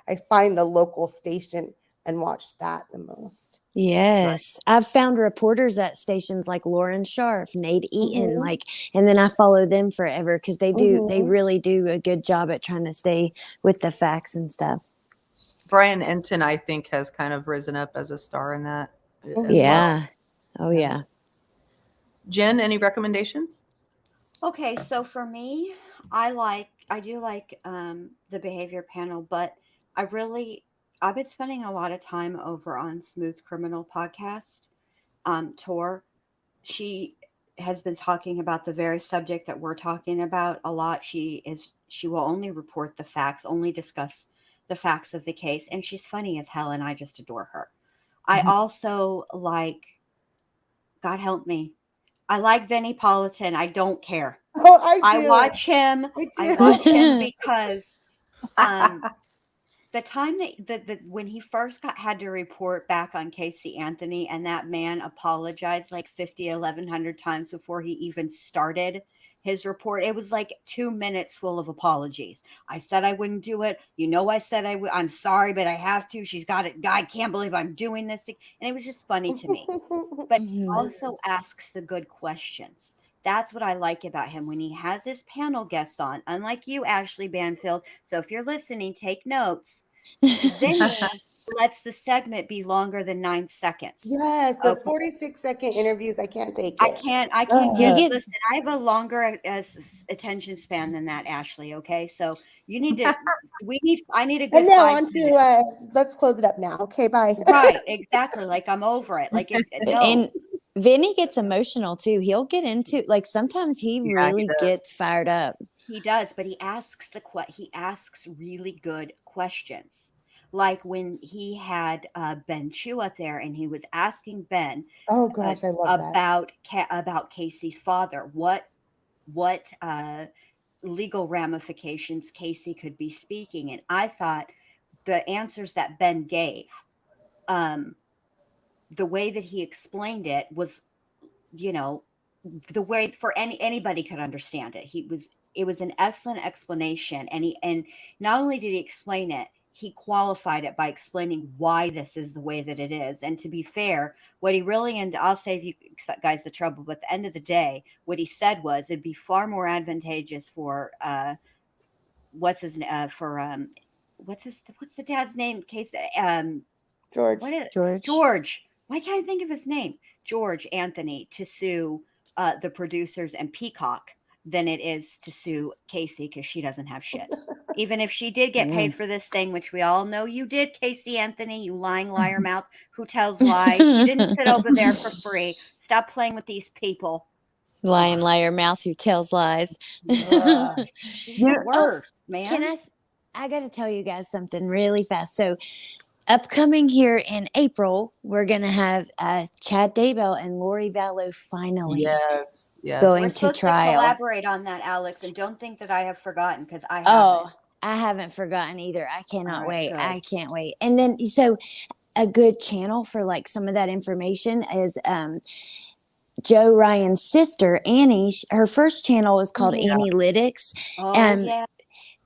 I find the local station and watch that the most. Yes. I've found reporters at stations like Lauren Sharf, Nate Eaton, like, and then I follow them forever because they really do a good job at trying to stay with the facts and stuff. Brian Enton, I think, has kind of risen up as a star in that as well. Oh, yeah. Jen, any recommendations? Okay, so for me, I do like the behavior panel, but I've been spending a lot of time over on Smooth Criminal podcast. Tor, she has been talking about the very subject that we're talking about a lot. She will only report the facts, only discuss the facts of the case, and she's funny as hell, and I just adore her. I also like, God help me, I like Vinnie Politan. I don't care. Oh, I do. I watch him. I watch him because the time that when he first had to report back on Casey Anthony, and that man apologized like 1,100 times before he even started his report. It was like 2 minutes full of apologies. I said I wouldn't do it. I said I would. I'm sorry, but I have to. She's got it. I can't believe I'm doing this. And it was just funny to me. But he Mhm. also asks the good questions. That's what I like about him when he has his panel guests on, unlike you, Ashley Banfield. So if you're listening, take notes. Vinny lets the segment be longer than 9 seconds. Yes, the Okay. 46-second interviews, I can't take I it. can't Ugh. get, He gets- listen, I have a longer attention span than that, Ashley. Okay. So you need to, I need a good And now 5 on minutes. to, let's close it up now. Okay, bye. Right. Exactly. Like I'm over it. Like no. and Vinny gets emotional too. He'll get into like sometimes he he really does. gets fired up. He does, but he asks he asks really good questions. Like when he had Ben Chu up there, and he was asking Ben Oh gosh, I love that. about Casey's father, what legal ramifications Casey could be speaking, and I thought the answers that Ben gave, the way that he explained it was, the way for anybody could understand it. It was an excellent explanation, and not only did he explain it, he qualified it by explaining why this is the way that it is. And to be fair, what he really, and I'll save you guys the trouble, but at the end of the day, what he said was it'd be far more advantageous for what's the dad's name? George. What is George. George? Why can't I think of his name? George Anthony, to sue the producers and Peacock than it is to sue Casey, because she doesn't have shit. Even if she did get paid for this thing, which we all know you did, Casey Anthony, you lying liar mouth who tells lies. You didn't sit over there for free. Stop playing with these people. Lion, liar, mouth who tells lies. Ugh, she's the worst, man. I got to tell you guys something really fast. So, upcoming here in April, we're going to have Chad Daybell and Lori Vallow finally Yes. going We're to supposed to trial. collaborate on that, Alex, and don't think that I have forgotten, because I Oh, haven't. I haven't forgotten either. I cannot All right, wait. good. I can't wait. And then, so a good channel for like some of that information is Joe Ryan's sister, Annie. Her first channel was called Analytics. Oh, yeah.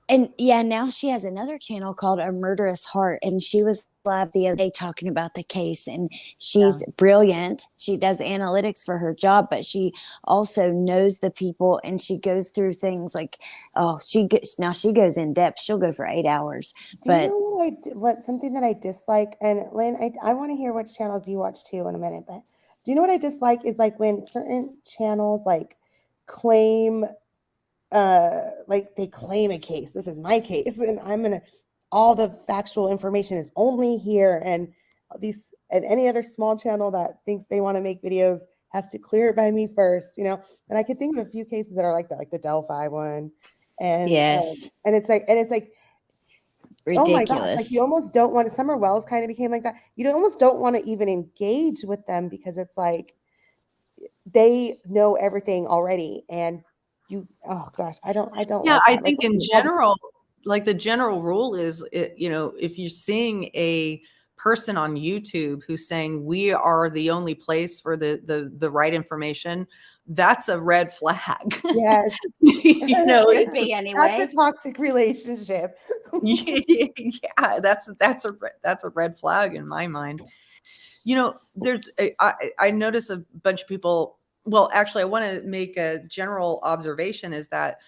And yeah, now she has another channel called A Murderous Heart. And she was live the other day talking about the case. And she's brilliant. She does analytics for her job, but she also knows the people, and she goes through things like, she goes in depth. She'll go for 8 hours. Do you know what something that I dislike? And Lynn, I want to hear which channels you watch too in a minute, but do you know what I dislike is like when certain channels like claim like they claim a case. This is my case, and all the factual information is only here, and any other small channel that thinks they want to make videos has to clear it by me first, And I could think of a few cases that are like that, like the Delphi one, and Yes. and it's like ridiculous. Oh my gosh, like you almost don't want to. Summer Wells kind of became like that. You almost don't want to even engage with them, because it's like they know everything already, and oh gosh, I don't Yeah, like I that. think in general, like the general rule is, if you're seeing a person on YouTube who's saying we are the only place for the right information, that's a red flag. Yes. Should be anyway. That's a toxic relationship. Yeah, that's a red flag in my mind. I notice a bunch of people. Well, actually, I want to make a general observation is that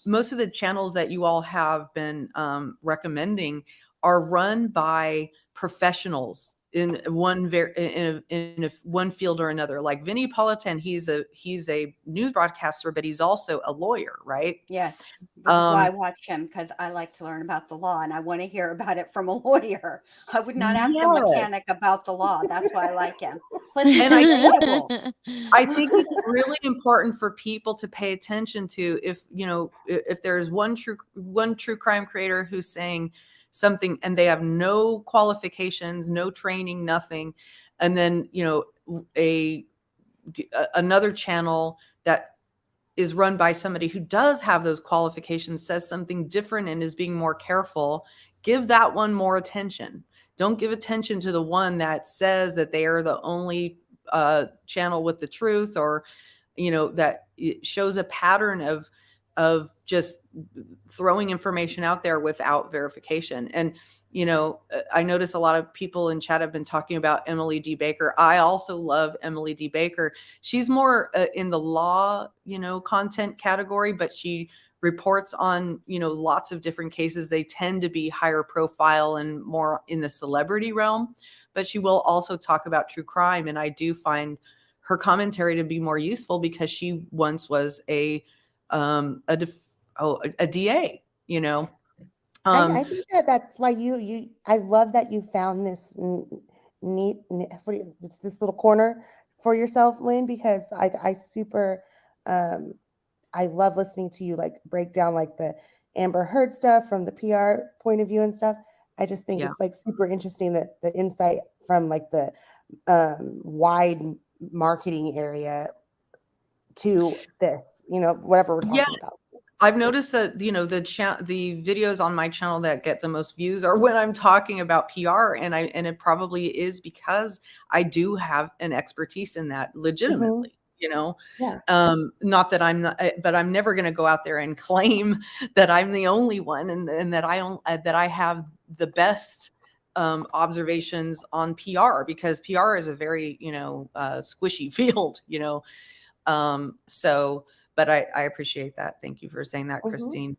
most of the channels that you all have been recommending are run by professionals in one one field or another. Like Vinny Politan, he's a news broadcaster, but he's also a lawyer, right? Yes, which is why I watch him, because I like to learn about the law, and I want to hear about it from a lawyer. I would not ask a mechanic about the law. That's why I like him. Plus, he's relatable. I think it's really important for people to pay attention to if there's one true crime creator who's saying something and they have no qualifications, no training, nothing, and then another channel that is run by somebody who does have those qualifications says something different and is being more careful, give that one more attention. Don't give attention to the one that says that they are the only channel with the truth, or that it shows a pattern of just throwing information out there without verification. And I notice a lot of people in chat have been talking about Emily D. Baker. I also love Emily D. Baker. She's more in the law, content category, but she reports on, lots of different cases. They tend to be higher profile and more in the celebrity realm, but she will also talk about true crime. And I do find her commentary to be more useful because she once was a DA, I think that's why I love that you found this neat, it's this little corner for yourself, Lynn, because I super, I love listening to you like break down like the Amber Heard stuff from the PR point of view and stuff. I just think it's like super interesting that the insight from like the wide marketing area to this, whatever we're talking about. I've noticed that, the videos on my channel that get the most views are when I'm talking about PR, and it probably is because I do have an expertise in that legitimately, Yeah. not that I'm not, but I'm never going to go out there and claim that I'm the only one and that I have the best observations on PR, because PR is a very, squishy field, but I appreciate that. Thank you for saying that, Christine.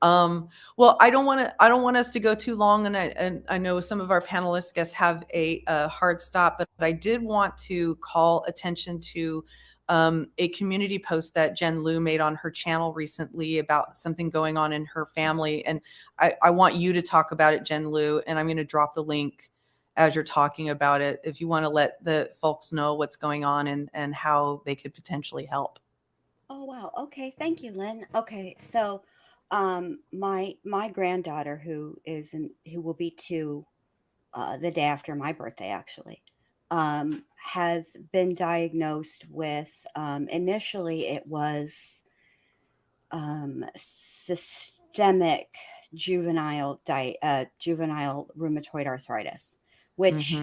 Well, I don't want us to go too long, and I know some of our panelist guests have a hard stop, but I did want to call attention to a community post that Jenn Liu made on her channel recently about something going on in her family, and I want you to talk about it, Jenn Liu, and I'm going to drop the link as you're talking about it if you want to let the folks know what's going on and how they could potentially help. Oh, wow. Okay. Thank you, Lynn. Okay. So, my granddaughter, who will be 2, the day after my birthday, actually, has been diagnosed with, initially it was, systemic juvenile rheumatoid arthritis, which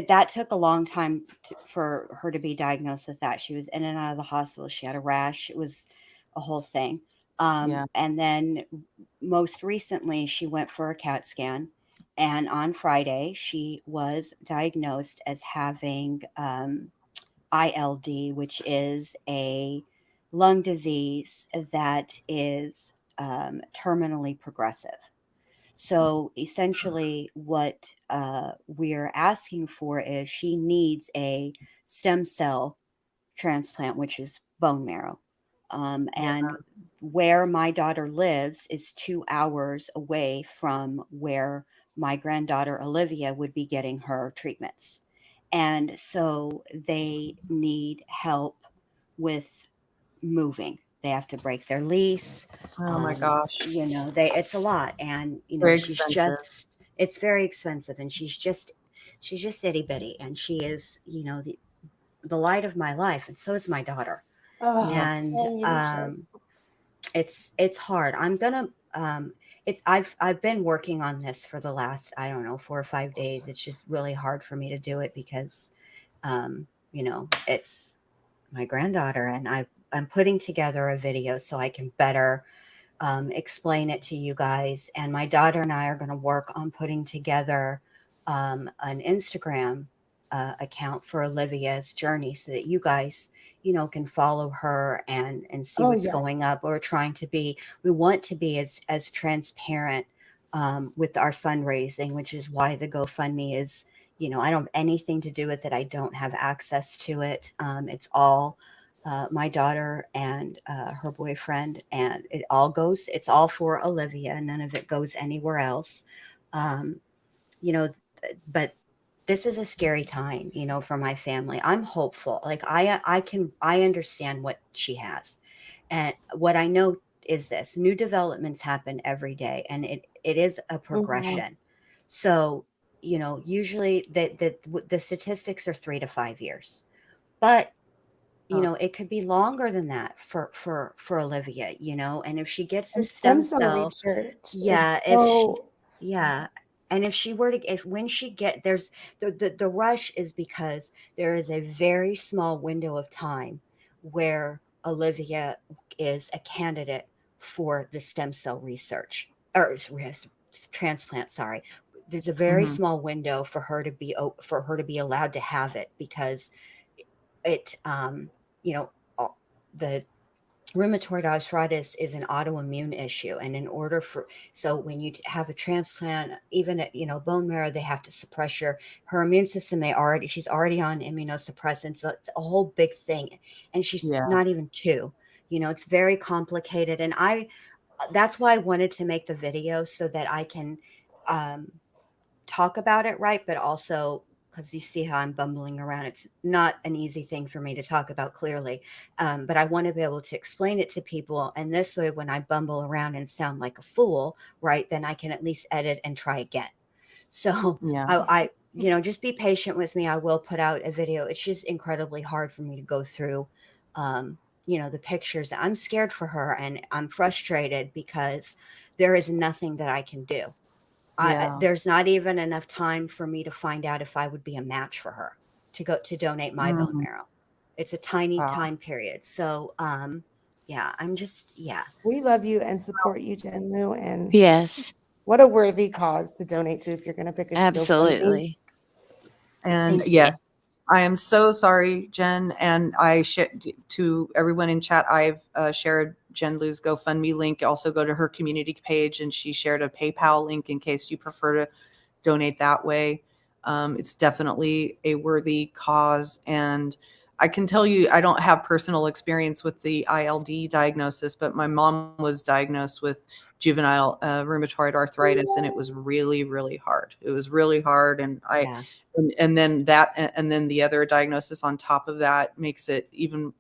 that took a long time for her to be diagnosed with that. She was in and out of the hospital. She had a rash. It was a whole thing. And then most recently, she went for a CAT scan. And on Friday, she was diagnosed as having ILD, which is a lung disease that is terminally progressive. So essentially, what we're asking for is she needs a stem cell transplant, which is bone marrow. And where my daughter lives is 2 hours away from where my granddaughter Olivia would be getting her treatments. And so they need help with moving. They have to break their lease. Oh my gosh. It's a lot. And, Very she's expensive. it's very expensive, and she's just itty bitty, and she is, the light of my life. And so is my daughter. Oh, And, it's hard. I've been working on this for the last, I don't know, 4 or 5 days. It's just really hard for me to do it because, it's my granddaughter, and I'm putting together a video so I can better explain it to you guys. And my daughter and I are going to work on putting together an Instagram account for Olivia's journey so that you guys, can follow her and see what's going up. We want to be as transparent with our fundraising, which is why the GoFundMe is, I don't have anything to do with it. I don't have access to it. It's all my daughter and her boyfriend, and it's all for Olivia. None of it goes anywhere else. But this is a scary time, for my family. I'm hopeful. Like I understand what she has. And what I know is this: new developments happen every day, and it is a progression. So, usually the statistics are 3 to 5 years, but it could be longer than that for Olivia, and if she gets the stem cell research. yeah, and if she were to, if when she get there's the rush is because there is a very small window of time where Olivia is a candidate for the stem cell research or transplant. Sorry, there's a very Mhm. small window for her to be allowed to have it because it, you know, the rheumatoid arthritis is an autoimmune issue, and in order for so when you have a transplant, even at bone marrow, they have to suppress her immune system. She's already on immunosuppressants, so it's a whole big thing, and she's Yeah. not even two. It's very complicated, and that's why I wanted to make the video so that I can um, talk about it right, but also because you see how I'm bumbling around. It's not an easy thing for me to talk about clearly, but I want to be able to explain it to people. And this way, when I bumble around and sound like a fool, right, then I can at least edit and try again. So Yeah. I just be patient with me. I will put out a video. It's just incredibly hard for me to go through, the pictures. I'm scared for her and I'm frustrated because there is nothing that I can do. Yeah. There's not even enough time for me to find out if I would be a match for her to donate my bone Mhm. marrow. It's a tiny Wow. time period. So, yeah, We love you and support you, Jen Lou, and Yes, what a worthy cause to donate to if you're going to pick a GoFundMe. absolutely. And thank you. yes, I am so sorry, Jen. And I to everyone in chat, I've shared Jen Lou's GoFundMe link. Also go to her community page, and she shared a PayPal link in case you prefer to donate that way. It's definitely a worthy cause. And I can tell you, I don't have personal experience with the ILD diagnosis, but my mom was diagnosed with juvenile rheumatoid arthritis, and it was really, really hard. It was really hard. Yeah. And then the other diagnosis on top of that makes it even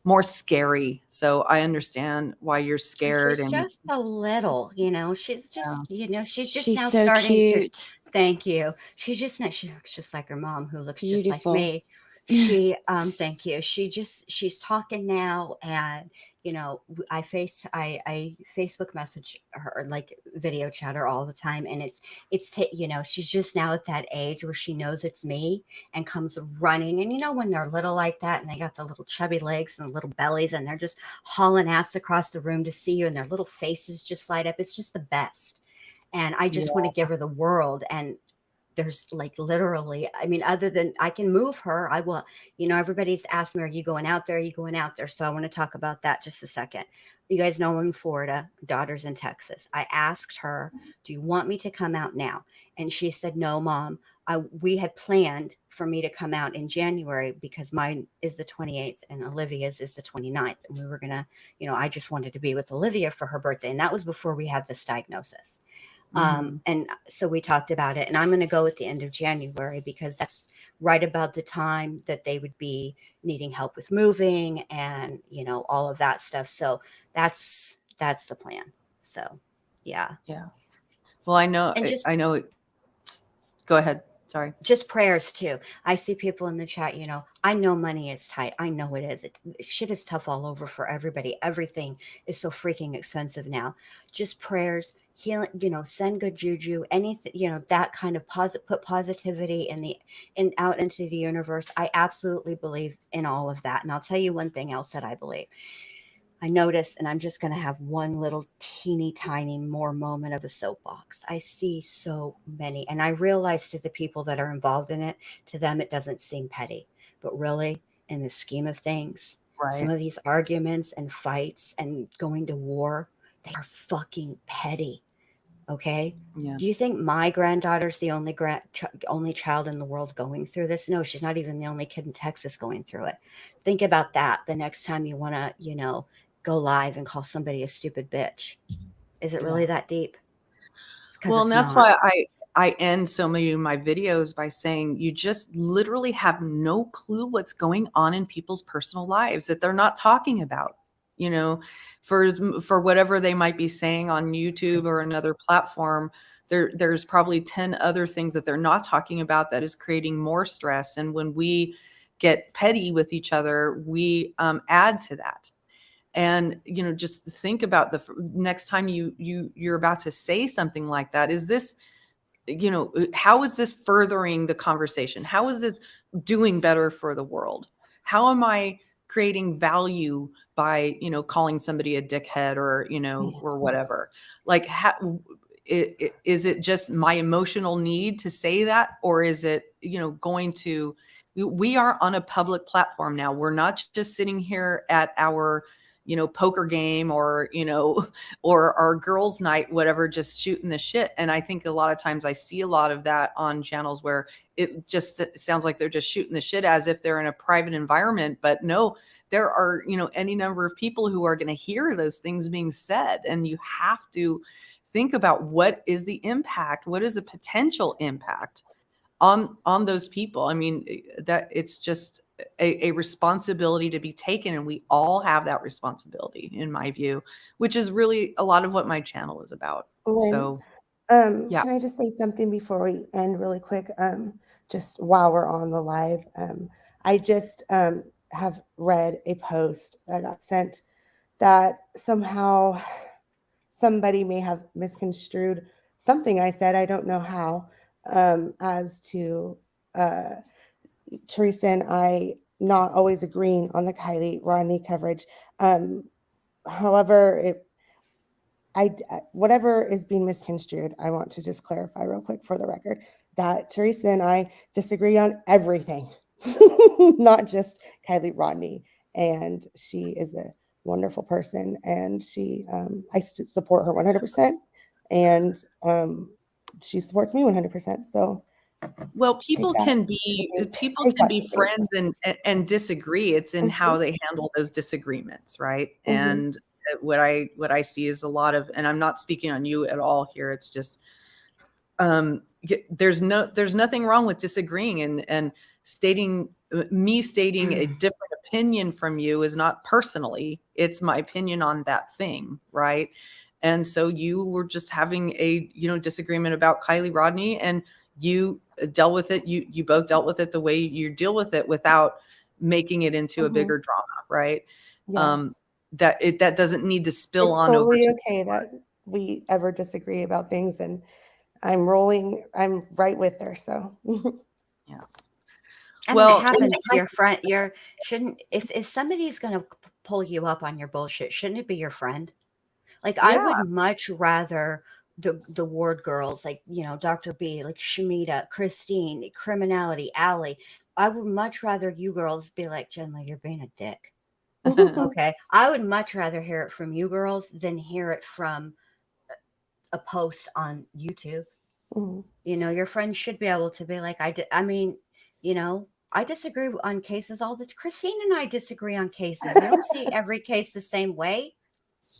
more scary. So I understand why you're And scared. she's And just so little, she's just She's now so starting to. cute, Thank you. She's just not, she looks just like her mom, who looks just like beautiful. me. Thank you. She's talking now, and I Facebook message her, like video chat her all the time, and she's just now at that age where she knows it's me and comes running. And when they're little like that, and they got the little chubby legs and the little bellies, and they're just hauling ass across the room to see you, and their little faces just light up. It's just the best. And I just want to give her the world. And there's like literally, I mean, other than I can move her, I will, everybody's asked me, are you going out there? Are you going out there? So I want to talk about that just a second. You guys know I'm in Florida, daughter's in Texas. I asked her, do you want me to come out now? And she said, no, Mom. We had planned for me to come out in January because mine is the 28th and Olivia's is the 29th. And we were going to, I just wanted to be with Olivia for her birthday. And that was before we had this diagnosis. And so we talked about it, and I'm going to go at the end of January because that's right about the time that they would be needing help with moving and, all of that stuff. So that's the plan. So, yeah. Yeah. Well, I know. And just I know. Go ahead. Sorry. just prayers too. I see people in the chat, I know money is tight. I know it is. Shit is tough all over for everybody. Everything is so freaking expensive now. Just prayers, healing, send good juju, anything, that kind of put positivity in out into the universe. I absolutely believe in all of that. And I'll tell you one thing else that I believe. I noticed, and I'm just going to have one little teeny tiny more moment of a soapbox. I see so many, and I realize to the people that are involved in it, to them, it doesn't seem petty. But really, in the scheme of things, some Right. of these arguments and fights and going to war, they are fucking petty. Okay. Yeah. Do you think my granddaughter's the only only child in the world going through this? No, she's not even the only kid in Texas going through it. Think about that the next time you want to, go live and call somebody a stupid bitch. Is it really that deep? It's because Well, and it's that's not. why I end so many of my videos by saying you just literally have no clue what's going on in people's personal lives that they're not talking about. For whatever they might be saying on YouTube or another platform, there's probably 10 other things that they're not talking about that is creating more stress. And when we get petty with each other, we add to that. And just think about the next time you're about to say something like that. Is this, how is this furthering the conversation? How is this doing better for the world? How am I creating value by, calling somebody a dickhead or, or whatever. Like, is it just my emotional need to say that? Or is it, going to, we are on a public platform now. We're not just sitting here at our, poker game or, or our girls' night, whatever, just shooting the shit. And I think a lot of times I see a lot of that on channels where it just sounds like they're just shooting the shit as if they're in a private environment. But no, there are, any number of people who are going to hear those things being said. And you have to think about what is the impact, what is the potential impact on those people. I mean, that it's just a responsibility to be taken, and we all have that responsibility, in my view, which is really a lot of what my channel is about. Lynn, So yeah. can I just say something before we end really quick? Just while we're on the live, I just have read a post that got sent that somehow somebody may have misconstrued something I said. I don't know how, as to Theresa and I not always agreeing on the Kylie Rodney coverage. However, whatever is being misconstrued, I want to just clarify real quick for the record that Theresa and I disagree on everything, not just Kylie Rodney. And she is a wonderful person, and I support her 100%, and she supports me 100%. So, well, people can be friends and disagree. It's in how they handle those disagreements, right? And what I see is a lot of, and I'm not speaking on you at all here. It's just there's nothing wrong with disagreeing and stating a different opinion from you is not personally, it's my opinion on that thing, right? And so you were just having a disagreement about Kylie Rodney, and you dealt with it. You both dealt with it the way you deal with it without making it into a bigger drama, right? Yeah. That doesn't need to spill It's on totally over. okay that we ever disagree about things, and I'm right with her. So Yeah. I Well, mean, it happens to your friend. If somebody's going to pull you up on your bullshit, shouldn't it be your friend? Like, I Yeah. would much rather the ward girls, like, Dr. B, like Shamita, Christine, Criminality, Allie. I would much rather you girls be like, Jenn, you're being a dick. Okay. I would much rather hear it from you girls than hear it from a post on YouTube. Your friends should be able to be like, I disagree on cases all the time. Christine and I disagree on cases. We don't see every case the same way.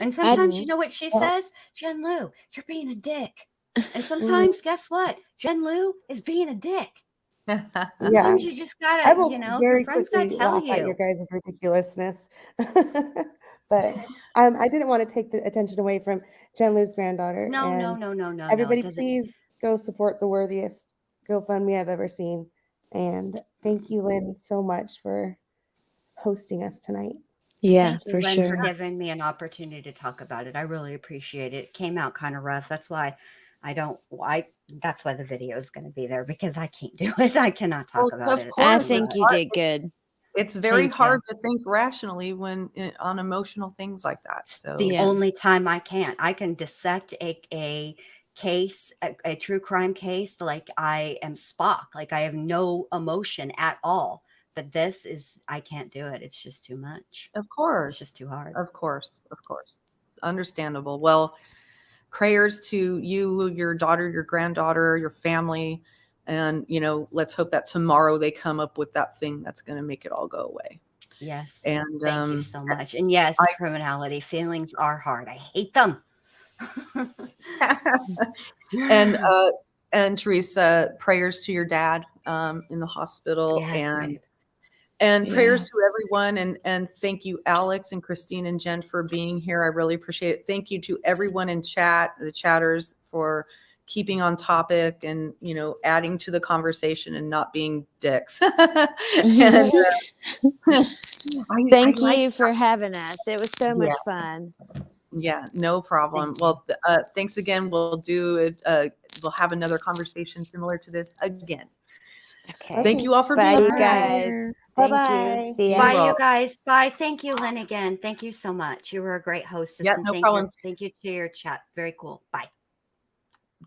And sometimes, you know what she says? Jenn Lou, you're being a dick. And sometimes, guess what? Jenn Lou is being a dick. Sometimes you just gotta, I will your very friends gotta quickly tell laugh at your you. guys' ridiculousness. But I didn't want to take the attention away from Jenn Lou's granddaughter. No. Everybody, It doesn't. please go support the worthiest GoFundMe I've ever seen. And thank you, Lynn, so much for hosting us tonight. Yeah, Thank you, for Lynn, sure. for giving me an opportunity to talk about it. I really appreciate it. It came out kind of rough. That's why that's why the video is going to be there, because I can't do it. I cannot talk about it. I think you did good. It's very hard to think rationally when on emotional things like that. So the only time I can dissect a case, a true crime case, like I am Spock, like I have no emotion at all. But I can't do it. It's just too much. Of course. It's just too hard. Of course. Understandable. Well, prayers to you, your daughter, your granddaughter, your family. And, let's hope that tomorrow they come up with that thing that's going to make it all go away. Yes. And thank you so much. And yes, criminality feelings are hard. I hate them. And Theresa, prayers to your dad in the hospital. Yes, and prayers to everyone. And thank you, Alex and Christine and Jenn, for being here. I really appreciate it. Thank you to everyone in chat, the chatters, for keeping on topic and, adding to the conversation and not being dicks. And, thank you for having us. It was so much fun. Yeah, no problem. Well, thanks again. We'll do it. We'll have another conversation similar to this again. Okay. Thank you all for Bye, being you here. guys. Thank Bye-bye. you. See ya. Be Bye, well. you guys. Bye. Thank you, Lynn, again. Thank you so much. You were a great hostess. Yeah, And no thank problem. you. Thank you to your chat. Very cool. Bye.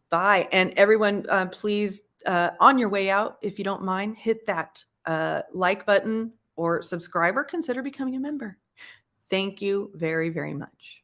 Bye. And everyone, please, on your way out, if you don't mind, hit that like button or subscribe or consider becoming a member. Thank you very, very much.